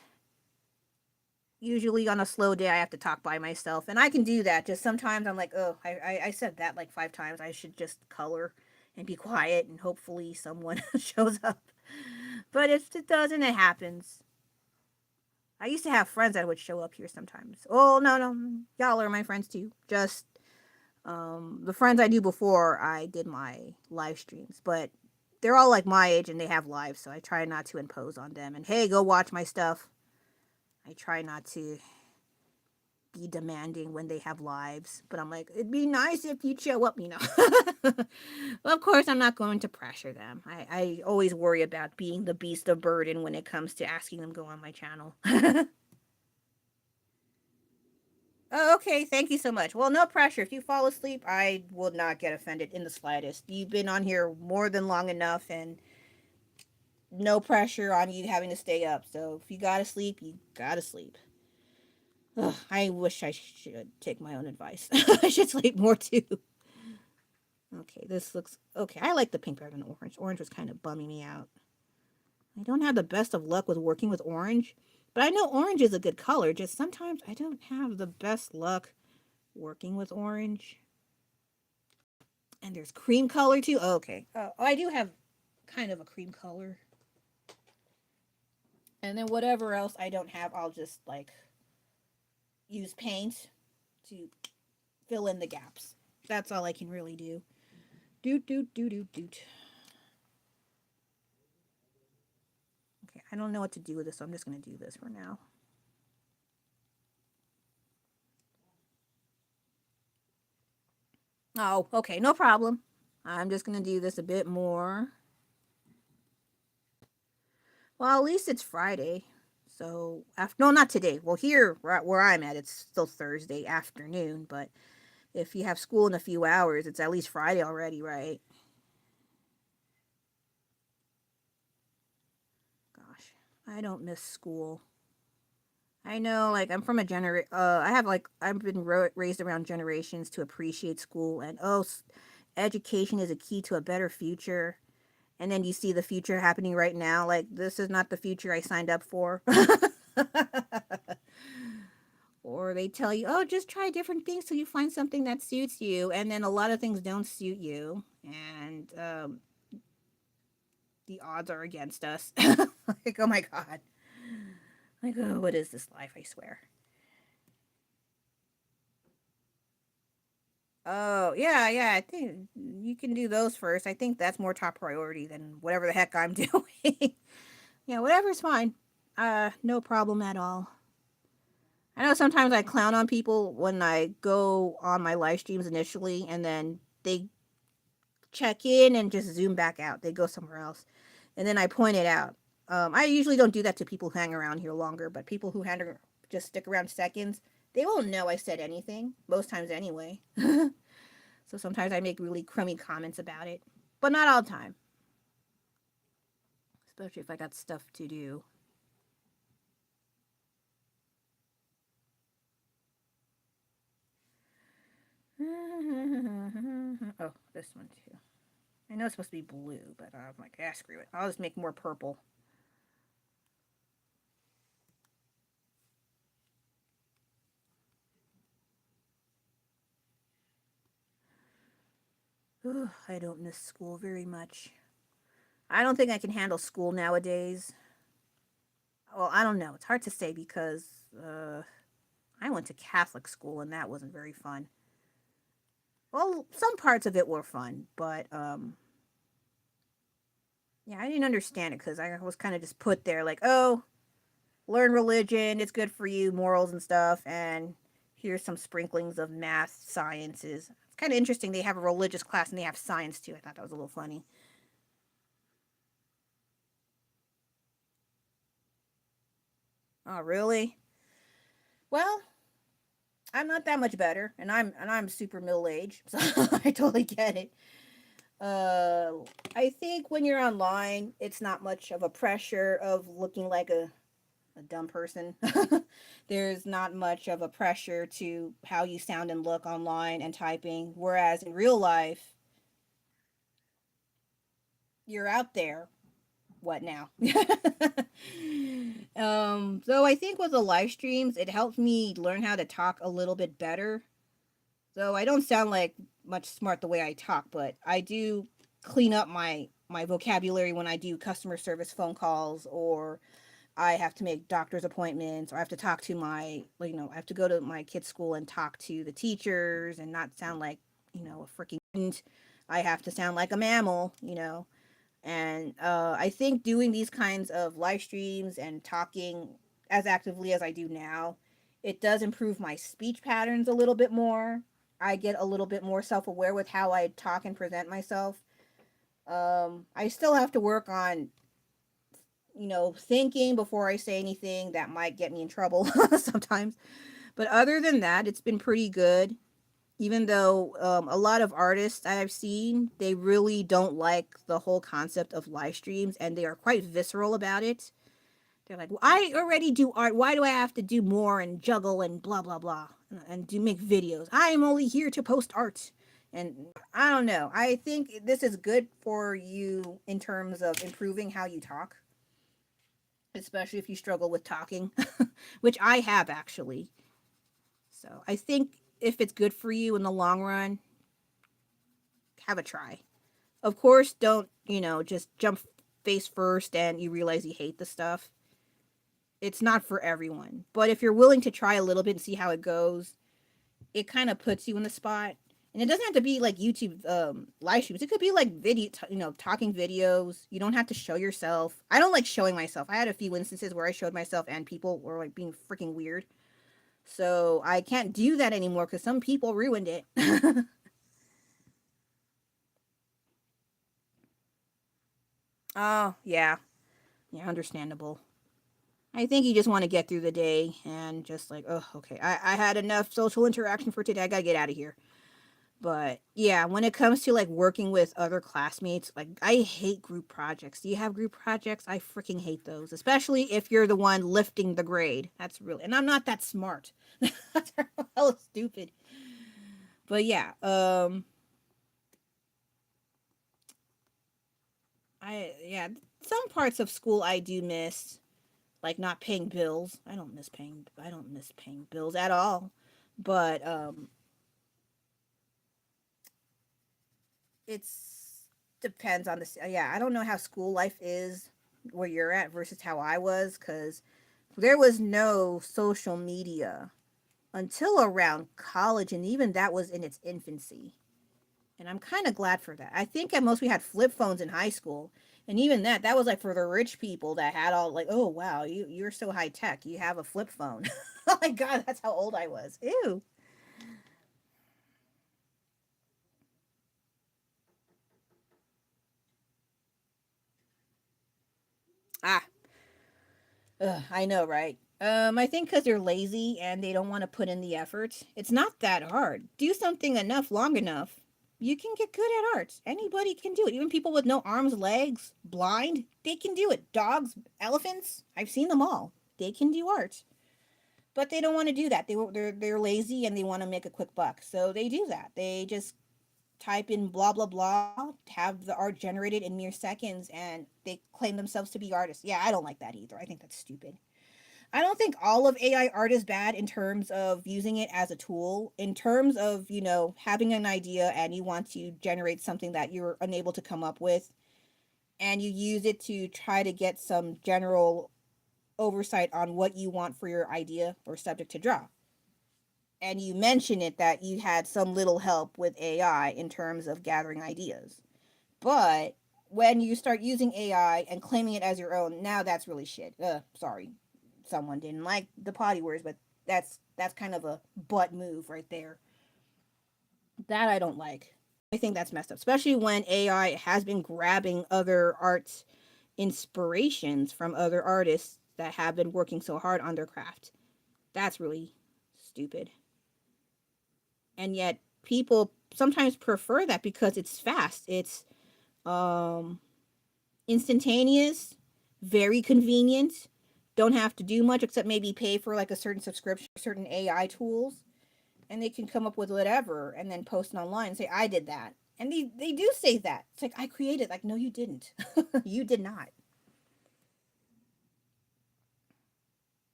Usually on a slow day, I have to talk by myself, and I can do that. Just sometimes I'm like, oh, I said that like 5 times. I should just color and be quiet, and hopefully someone shows up. But if it doesn't, it happens. I used to have friends that would show up here sometimes. Oh, no, no. Y'all are my friends too. Just The friends I knew before I did my live streams, but they're all like my age and they have lives, so I try not to impose on them. And hey, go watch my stuff. I try not to be demanding when they have lives, but I'm like, it'd be nice if you'd show up, you know. Well, of course, I'm not going to pressure them. I always worry about being the beast of burden when it comes to asking them to go on my channel. Oh, okay, thank you so much. Well, no pressure. If you fall asleep, I will not get offended in the slightest. You've been on here more than long enough, and no pressure on you having to stay up. So if you gotta sleep, you gotta sleep. Ugh, I wish I should take my own advice. I should sleep more too. Okay, this looks okay. I like the pink better than orange. Orange was kind of bumming me out. I don't have the best of luck with working with orange, but I know orange is a good color. Just sometimes I don't have the best luck working with orange. And there's cream color too. Oh, okay. I do have kind of a cream color. And then whatever else I don't have, I'll just like use paint to fill in the gaps. That's all I can really do. Doot, doot, doot, doot, doot. Okay, I don't know what to do with this, so I'm just going to do this for now. Oh, okay, no problem. I'm just going to do this a bit more. Well, at least it's Friday. So, no, not today. Well, here, where I'm at, it's still Thursday afternoon. But if you have school in a few hours, it's at least Friday already, right? Gosh, I don't miss school. I know, like, I'm from a I've been raised around generations to appreciate school. And, oh, education is a key to a better future. And then you see the future happening right now. Like, this is not the future I signed up for. Or they tell you, oh, just try different things till you find something that suits you. And then a lot of things don't suit you. And the odds are against us. Like, oh my God. Like, oh, what is this life? I swear. Oh, yeah, yeah. I think you can do those first. I think that's more top priority than whatever the heck I'm doing. Yeah, whatever's fine. No problem at all. I know sometimes I clown on people when I go on my live streams initially and then they check in and just zoom back out. They go somewhere else. And then I point it out. I usually don't do that to people who hang around here longer, but people who just stick around seconds, they won't know I said anything, most times anyway. So sometimes I make really crummy comments about it, but not all the time, especially if I got stuff to do. Oh, this one too. I know it's supposed to be blue, but I'm like, ah, screw it. I'll just make more purple. Ugh, I don't miss school very much. I don't think I can handle school nowadays. Well, I don't know. It's hard to say because I went to Catholic school and that wasn't very fun. Well, some parts of it were fun, but yeah, I didn't understand it because I was kind of just put there like, oh, learn religion, it's good for you, morals and stuff, and here's some sprinklings of math, sciences. It's kind of interesting. They have a religious class and they have science too. I thought that was a little funny. Oh, really? Well, I'm not that much better, and I'm super middle aged, so I totally get it. Uh, I think when you're online, it's not much of a pressure of looking like a dumb person. There's not much of a pressure to how you sound and look online and typing, whereas in real life, you're out there. What now? So I think with the live streams, it helps me learn how to talk a little bit better. So I don't sound like much smart the way I talk, but I do clean up my vocabulary when I do customer service phone calls, or I have to make doctor's appointments, or I have to talk to I have to go to my kid's school and talk to the teachers and not sound like a freaking, I have to sound like a mammal, and I think doing these kinds of live streams and talking as actively as I do now, it does improve my speech patterns a little bit more. I get a little bit more self-aware with how I talk and present myself. I still have to work on, thinking before I say anything that might get me in trouble sometimes. But other than that, it's been pretty good. Even though a lot of artists I've seen, they really don't like the whole concept of live streams and they are quite visceral about it. They're like, well, I already do art. Why do I have to do more and juggle and blah, blah, blah, and do make videos? I am only here to post art. And I don't know. I think this is good for you in terms of improving how you talk, especially if you struggle with talking, which I have actually. So I think if it's good for you in the long run, have a try. Of course, don't, just jump face first and you realize you hate the stuff. It's not for everyone. But if you're willing to try a little bit and see how it goes, it kind of puts you in the spot. And it doesn't have to be like YouTube live streams. It could be like video, talking videos. You don't have to show yourself. I don't like showing myself. I had a few instances where I showed myself and people were like being freaking weird. So I can't do that anymore because some people ruined it. Oh, yeah. Yeah, understandable. I think you just want to get through the day and just like, oh, okay. I had enough social interaction for today. I gotta get out of here. But yeah, when it comes to like working with other classmates, like I hate group projects. Do you have group projects? I freaking hate those, especially if you're the one lifting the grade. That's really, and I'm not that smart. That's hella stupid. But yeah, some parts of school I do miss, like not paying bills. I don't miss paying bills at all. But it's depends on the yeah, I don't know how school life is where you're at versus how I was cuz there was no social media until around college and even that was in its infancy. And I'm kind of glad for that. I think at most we had flip phones in high school. And even that was like for the rich people that had all like, oh wow, you're so high tech. You have a flip phone. Oh my god, that's how old I was. Ew. Ah, I know, right? I think because they're lazy and they don't want to put in the effort. It's not that hard. Do something enough, long enough, you can get good at art. Anybody can do it. Even people with no arms, legs, blind, they can do it. Dogs, elephants, I've seen them all. They can do art, but they don't want to do that. They're lazy and they want to make a quick buck, so they do that. They just type in blah blah blah, have the art generated in mere seconds, and they claim themselves to be artists. Yeah, I don't like that either. I think that's stupid. I don't think all of AI art is bad in terms of using it as a tool. In terms of, having an idea and you want to generate something that you're unable to come up with, and you use it to try to get some general oversight on what you want for your idea or subject to draw. And you mention it that you had some little help with AI in terms of gathering ideas. But when you start using AI and claiming it as your own, now that's really shit. Sorry, someone didn't like the potty words, but that's kind of a butt move right there. That I don't like. I think that's messed up, especially when AI has been grabbing other art inspirations from other artists that have been working so hard on their craft. That's really stupid. And yet people sometimes prefer that because it's fast. It's um instantaneous, very convenient. Don't have to do much except maybe pay for like a certain subscription, certain AI tools, and they can come up with whatever and then post it online and say, I did that. And they do say that. It's like, I created. Like, no, you didn't. You did not.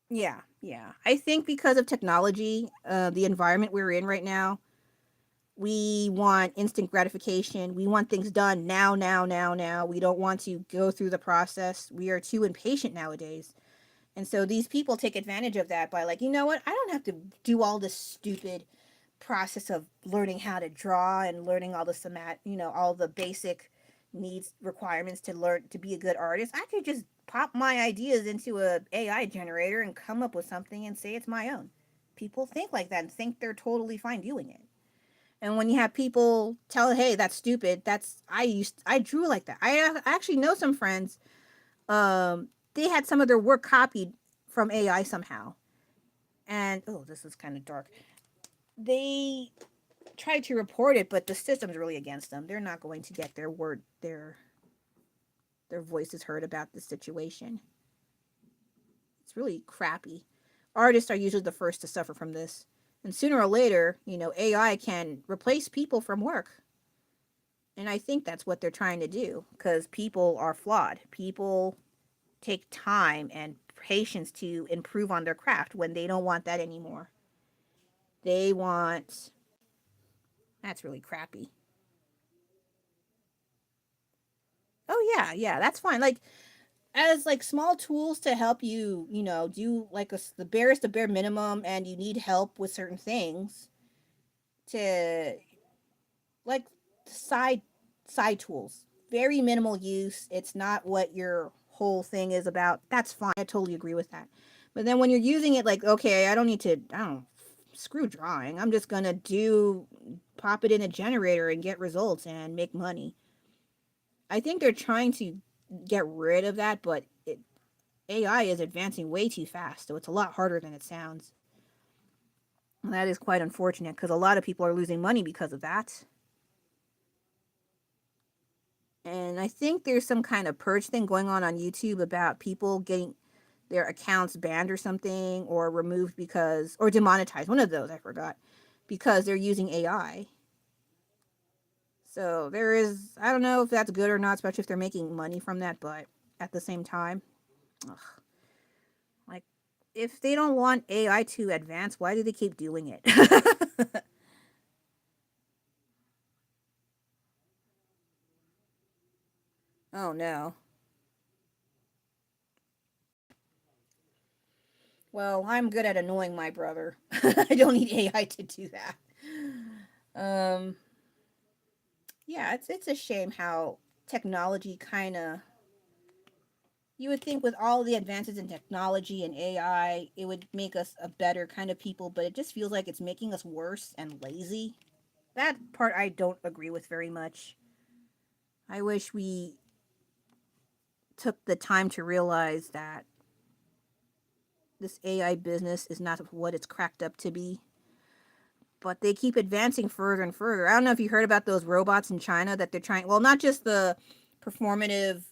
Yeah, yeah. I think because of technology, the environment we're in right now, we want instant gratification. We want things done now, now, now, now. We don't want to go through the process. We are too impatient nowadays. And so these people take advantage of that by like, you know what? I don't have to do all this stupid process of learning how to draw and learning all the all the basic needs requirements to learn to be a good artist, I could just pop my ideas into a AI generator and come up with something and say it's my own. People think like that and think they're totally fine doing it. And when you have people tell, "Hey, that's stupid," I drew like that. I actually know some friends. They had some of their work copied from AI somehow, and oh, this is kind of dark. They tried to report it, but the system's really against them. They're not going to get their voices heard about the situation. It's really crappy. Artists are usually the first to suffer from this. And sooner or later, AI can replace people from work. And I think that's what they're trying to do because people are flawed. People take time and patience to improve on their craft when they don't want that anymore. They want. That's really crappy. Oh, yeah, yeah, that's fine. Like, as like small tools to help you, do like the barest the bare minimum, and you need help with certain things to like side side tools. Very minimal use. It's not what your whole thing is about. That's fine. I totally agree with that. But then when you're using it like, okay, I don't screw drawing. I'm just gonna do pop it in a generator and get results and make money. I think they're trying to get rid of that, but AI is advancing way too fast, so it's a lot harder than it sounds. And that is quite unfortunate because a lot of people are losing money because of that. And I think there's some kind of purge thing going on YouTube about people getting their accounts banned or something, or removed or demonetized. One of those, I forgot, because they're using AI. So I don't know if that's good or not, especially if they're making money from that, but at the same time, ugh, like, if they don't want AI to advance, why do they keep doing it? Oh no. Well, I'm good at annoying my brother. I don't need AI to do that. Um, yeah, it's a shame how technology kind of. You would think with all the advances in technology and AI, it would make us a better kind of people, but it just feels like it's making us worse and lazy. That part I don't agree with very much. I wish we took the time to realize that this AI business is not what it's cracked up to be. But they keep advancing further and further. I don't know if you heard about those robots in China that they're trying. Well, not just the performative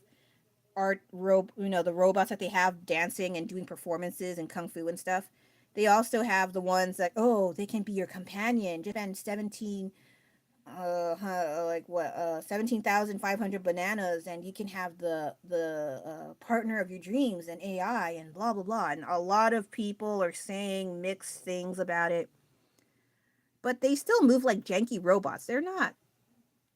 the robots that they have dancing and doing performances and kung fu and stuff. They also have the ones that, oh, they can be your companion. Just spend 17,500 bananas, and you can have the partner of your dreams and AI and blah blah blah. And a lot of people are saying mixed things about it, but they still move like janky robots. They're not.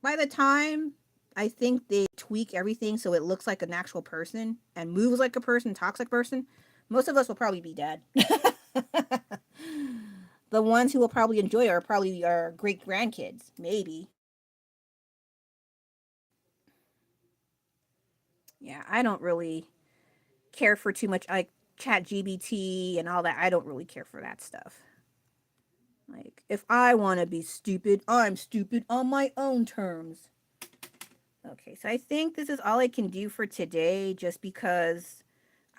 By the time I think they tweak everything so it looks like an actual person and moves like a person, talks like a person, most of us will probably be dead. The ones who will probably enjoy are probably our great grandkids, maybe. Yeah, I don't really care for too much like chat GBT and all that. I don't really care for that stuff. Like, if I want to be stupid, I'm stupid on my own terms. Okay, so I think this is all I can do for today just because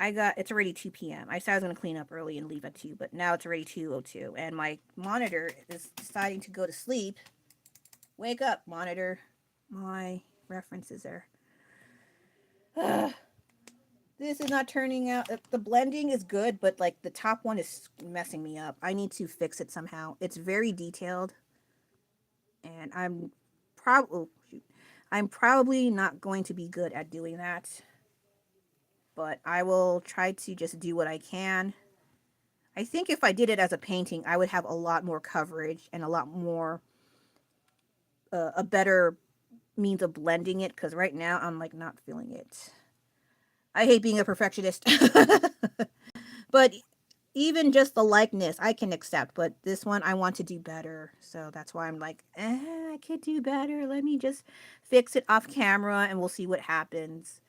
it's already 2 p.m. I said I was going to clean up early and leave at 2, but now it's already 2:02 and my monitor is deciding to go to sleep. Wake up, monitor. My reference is there. This is not turning out. The blending is good, but like the top one is messing me up. I need to fix it somehow. It's very detailed, and I'm probably not going to be good at doing that. But I will try to just do what I can. I think if I did it as a painting, I would have a lot more coverage and a lot more a better means of blending it. Because right now I'm like not feeling it. I hate being a perfectionist. But even just the likeness I can accept, but this one I want to do better. So that's why I'm like, I could do better. Let me just fix it off camera and we'll see what happens.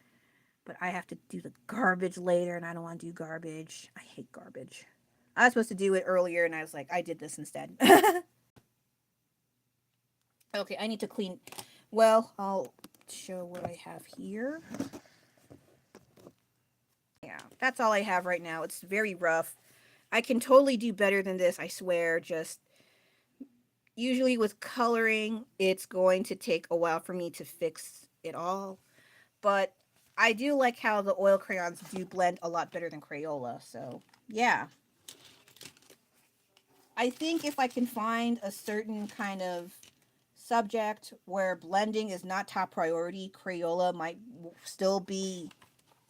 But I have to do the garbage later and I don't want to do garbage. I hate garbage. I was supposed to do it earlier and I was like, I did this instead. Okay, I need to clean. Well, I'll show what I have here. Yeah, that's all I have right now. It's very rough. I can totally do better than this, I swear. Just usually with coloring, it's going to take a while for me to fix it all. But I do like how the oil crayons do blend a lot better than Crayola. So, yeah. I think if I can find a certain kind of subject where blending is not top priority, Crayola might still be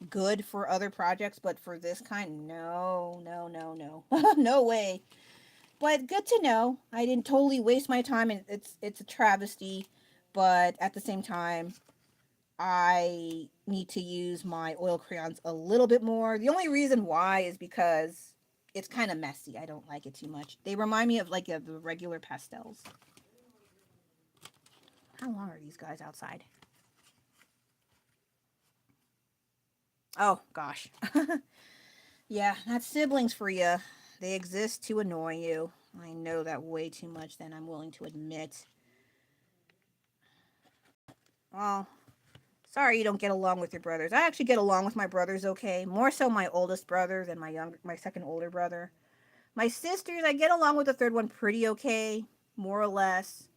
good for other projects, but for this kind, no, no, no, no. No way. But good to know. I didn't totally waste my time, and it's a travesty, but at the same time, I need to use my oil crayons a little bit more. The only reason why is because it's kind of messy. I don't like it too much. They remind me of like the regular pastels. How long are these guys outside? Oh, gosh. Yeah, that's siblings for you. They exist to annoy you. I know that way too much than I'm willing to admit. Well, sorry you don't get along with your brothers. I actually get along with my brothers okay. More so my oldest brother than my second older brother. My sisters, I get along with the third one pretty okay, more or less.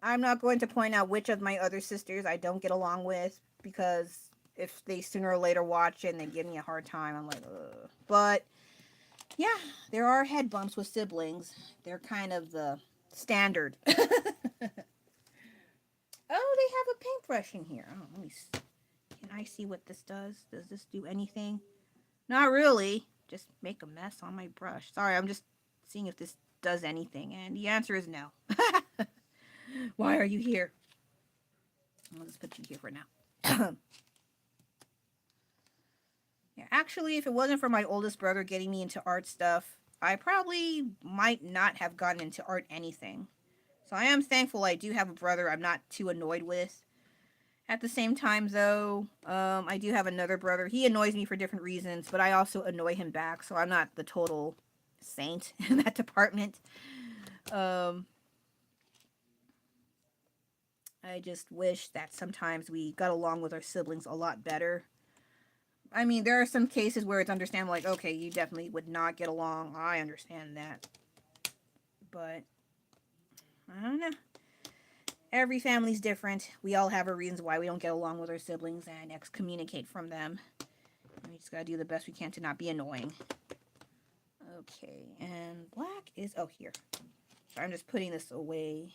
I'm not going to point out which of my other sisters I don't get along with because if they sooner or later watch it and they give me a hard time, I'm like, ugh. But yeah, there are head bumps with siblings. They're kind of the standard. Oh, they have a paintbrush in here. Oh, let me see. Can I see what this does? Does this do anything? Not really. Just make a mess on my brush. Sorry, I'm just seeing if this does anything. And the answer is no. Why are you here? I'll just put you here for now. Yeah, actually, if it wasn't for my oldest brother getting me into art stuff, I probably might not have gotten into art anything. So I am thankful I do have a brother I'm not too annoyed with. At the same time, though, I do have another brother. He annoys me for different reasons, but I also annoy him back, so I'm not the total saint in that department. Um, I just wish that sometimes we got along with our siblings a lot better. I mean, there are some cases where it's understandable, like, okay, you definitely would not get along. I understand that. But, I don't know. Every family's different. We all have our reasons why we don't get along with our siblings and excommunicate from them. We just gotta do the best we can to not be annoying. Okay, and black is, oh, here. So I'm just putting this away.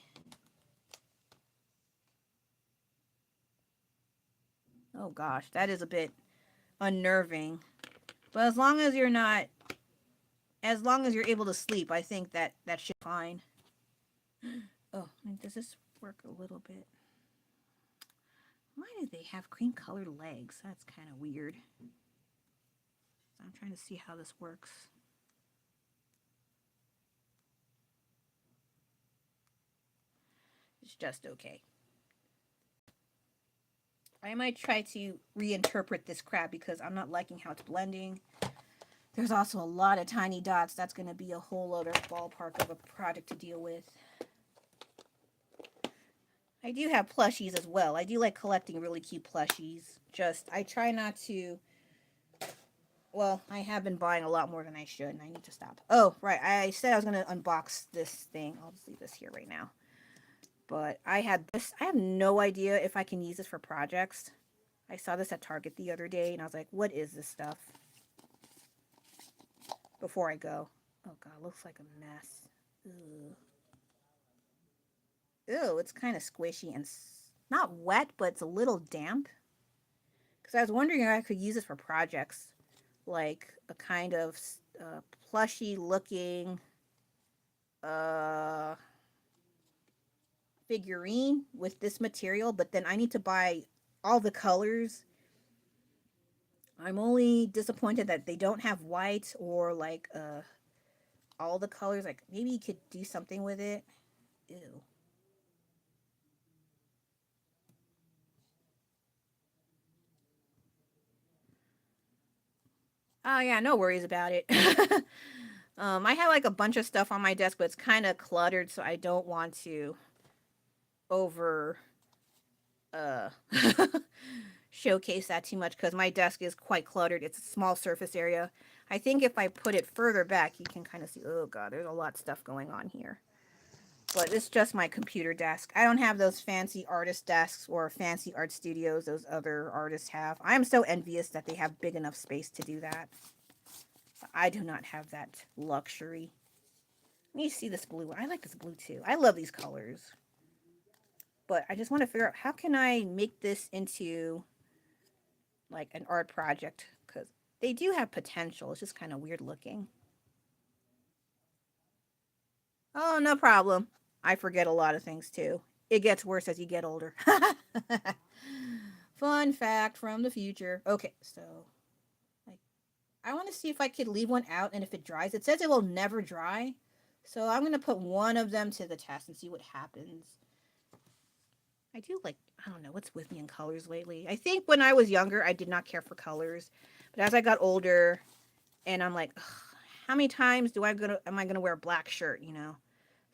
Oh gosh, that is a bit unnerving. But as long as you're able to sleep, I think that should be fine. Oh, does this work a little bit? Why do they have cream colored legs? That's kind of weird. So I'm trying to see how this works. It's just okay. I might try to reinterpret this crap because I'm not liking how it's blending. There's also a lot of tiny dots. That's going to be a whole other ballpark of a project to deal with. I do have plushies as well. I do like collecting really cute plushies. Just, I try not to... Well, I have been buying a lot more than I should, and I need to stop. Oh, right. I said I was going to unbox this thing. I'll just leave this here right now. But I had this. I have no idea if I can use this for projects. I saw this at Target the other day, and I was like, what is this stuff? Before I go. Oh, God, it looks like a mess. Ugh. Ew, it's kind of squishy and not wet, but it's a little damp. Because I was wondering if I could use this for projects. Like a kind of plushy looking figurine with this material. But then I need to buy all the colors I'm only disappointed that they don't have white or like all the colors. Like maybe you could do something with it. Ew. Oh yeah, no worries about it. I have like a bunch of stuff on my desk, but it's kind of cluttered, so I don't want to over uh showcase that too much because my desk is quite cluttered. It's a small surface area. I think if I put it further back, you can kind of see. Oh god, there's a lot of stuff going on here. But it's just my computer desk. I don't have those fancy artist desks or fancy art studios those other artists have. I am so envious that they have big enough space to do that. I do not have that luxury. Let me see this blue. I like this blue too. I love these colors. But I just want to figure out how can I make this into like an art project because they do have potential. It's just kind of weird looking. Oh, no problem. I forget a lot of things too. It gets worse as you get older. Fun fact from the future. Okay, so like I want to see if I could leave one out and if it dries. It says it will never dry. So I'm going to put one of them to the test and see what happens. I do like, I don't know what's with me in colors lately. I think when I was younger, I did not care for colors. But as I got older and I'm like, how many times am I going to wear a black shirt, you know?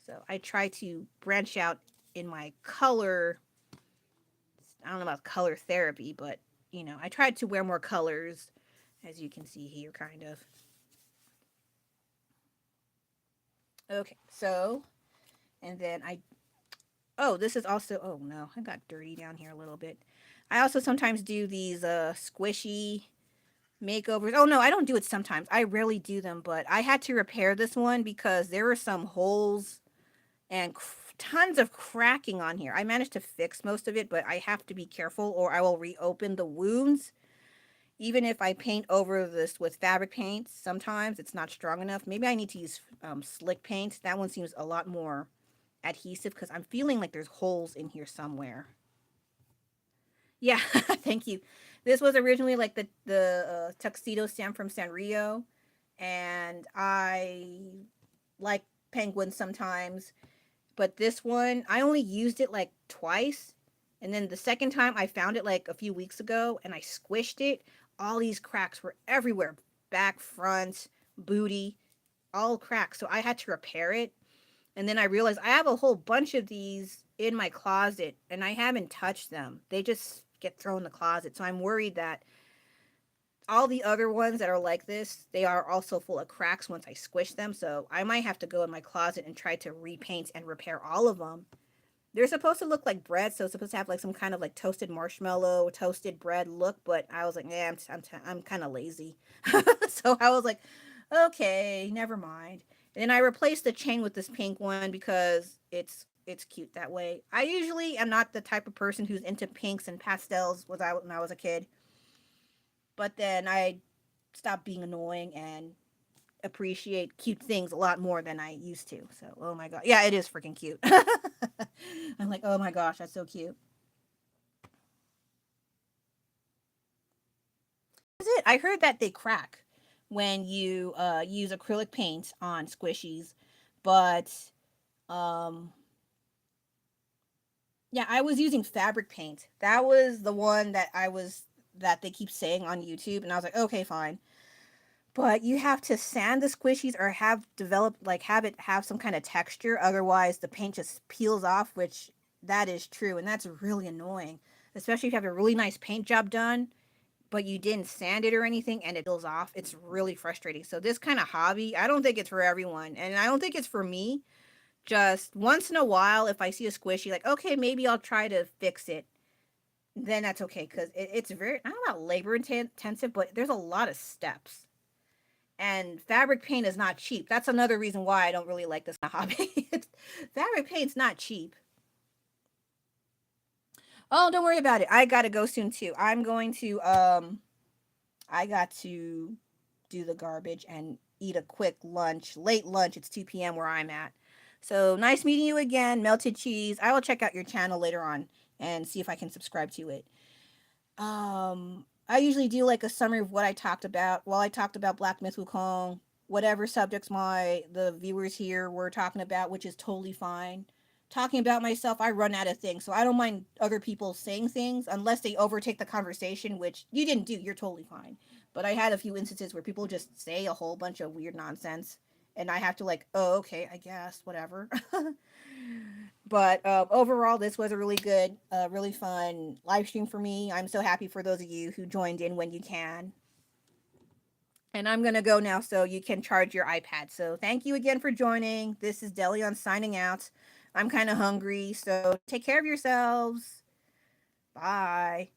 So I try to branch out in my color. I don't know about color therapy, but you know, I tried to wear more colors, as you can see here, kind of. Okay, so, and then oh, this is also, oh no, I got dirty down here a little bit. I also sometimes do these squishy makeovers. Oh no, I don't do it sometimes. I rarely do them, but I had to repair this one because there were some holes and tons of cracking on here. I managed to fix most of it, but I have to be careful or I will reopen the wounds. Even if I paint over this with fabric paint, sometimes it's not strong enough. Maybe I need to use slick paint. That one seems a lot more adhesive because I'm feeling like there's holes in here somewhere. Yeah, thank you. This was originally like the tuxedo stamp from Sanrio, and I like penguins sometimes. But this one, I only used it like twice. And then the second time I found it like a few weeks ago and I squished it, all these cracks were everywhere. Back, front, booty, all cracks. So I had to repair it. And then I realized I have a whole bunch of these in my closet and I haven't touched them. They just get thrown in the closet. So I'm worried that all the other ones that are like this, they are also full of cracks once I squish them. So I might have to go in my closet and try to repaint and repair all of them. They're supposed to look like bread, so it's supposed to have like some kind of like toasted marshmallow, toasted bread look. But I was like, yeah, I'm kind of lazy, so I was like, okay, never mind. And then I replaced the chain with this pink one because it's cute that way. I usually am not the type of person who's into pinks and pastels when I was a kid, but then I stopped being annoying and appreciate cute things a lot more than I used to. So, oh my god. Yeah, it is freaking cute. I'm like, oh my gosh, that's so cute. That's it. I heard that they crack when you use acrylic paint on squishies, but um, yeah, I was using fabric paint. That was the one that they keep saying on YouTube, and I was like, okay, fine. But you have to sand the squishies or have it have some kind of texture, otherwise the paint just peels off, which that is true, and that's really annoying. Especially if you have a really nice paint job done, but you didn't sand it or anything and it peels off. It's really frustrating. So this kind of hobby, I don't think it's for everyone, and I don't think it's for me. Just once in a while, if I see a squishy, like, okay, maybe I'll try to fix it, then that's okay because it's very, I don't know about labor intensive, but there's a lot of steps. And fabric paint is not cheap. That's another reason why I don't really like this hobby. Fabric paint's not cheap. Oh, don't worry about it. I gotta go soon too. I got to do the garbage and eat a quick lunch, late lunch. It's 2 p.m. where I'm at. So nice meeting you again, Melted Cheese. I will check out your channel later on and see if I can subscribe to it. Um, I usually do like a summary of what I talked about. Well, I talked about Black Myth Wukong, whatever subjects the viewers here were talking about, which is totally fine. Talking about myself, I run out of things, so I don't mind other people saying things unless they overtake the conversation, which you didn't do. You're totally fine. But I had a few instances where people just say a whole bunch of weird nonsense, and I have to like, oh, okay, I guess, whatever. But overall, this was a really good, really fun live stream for me. I'm so happy for those of you who joined in when you can. And I'm going to go now so you can charge your iPad. So thank you again for joining. This is Delion signing out. I'm kind of hungry, so take care of yourselves. Bye.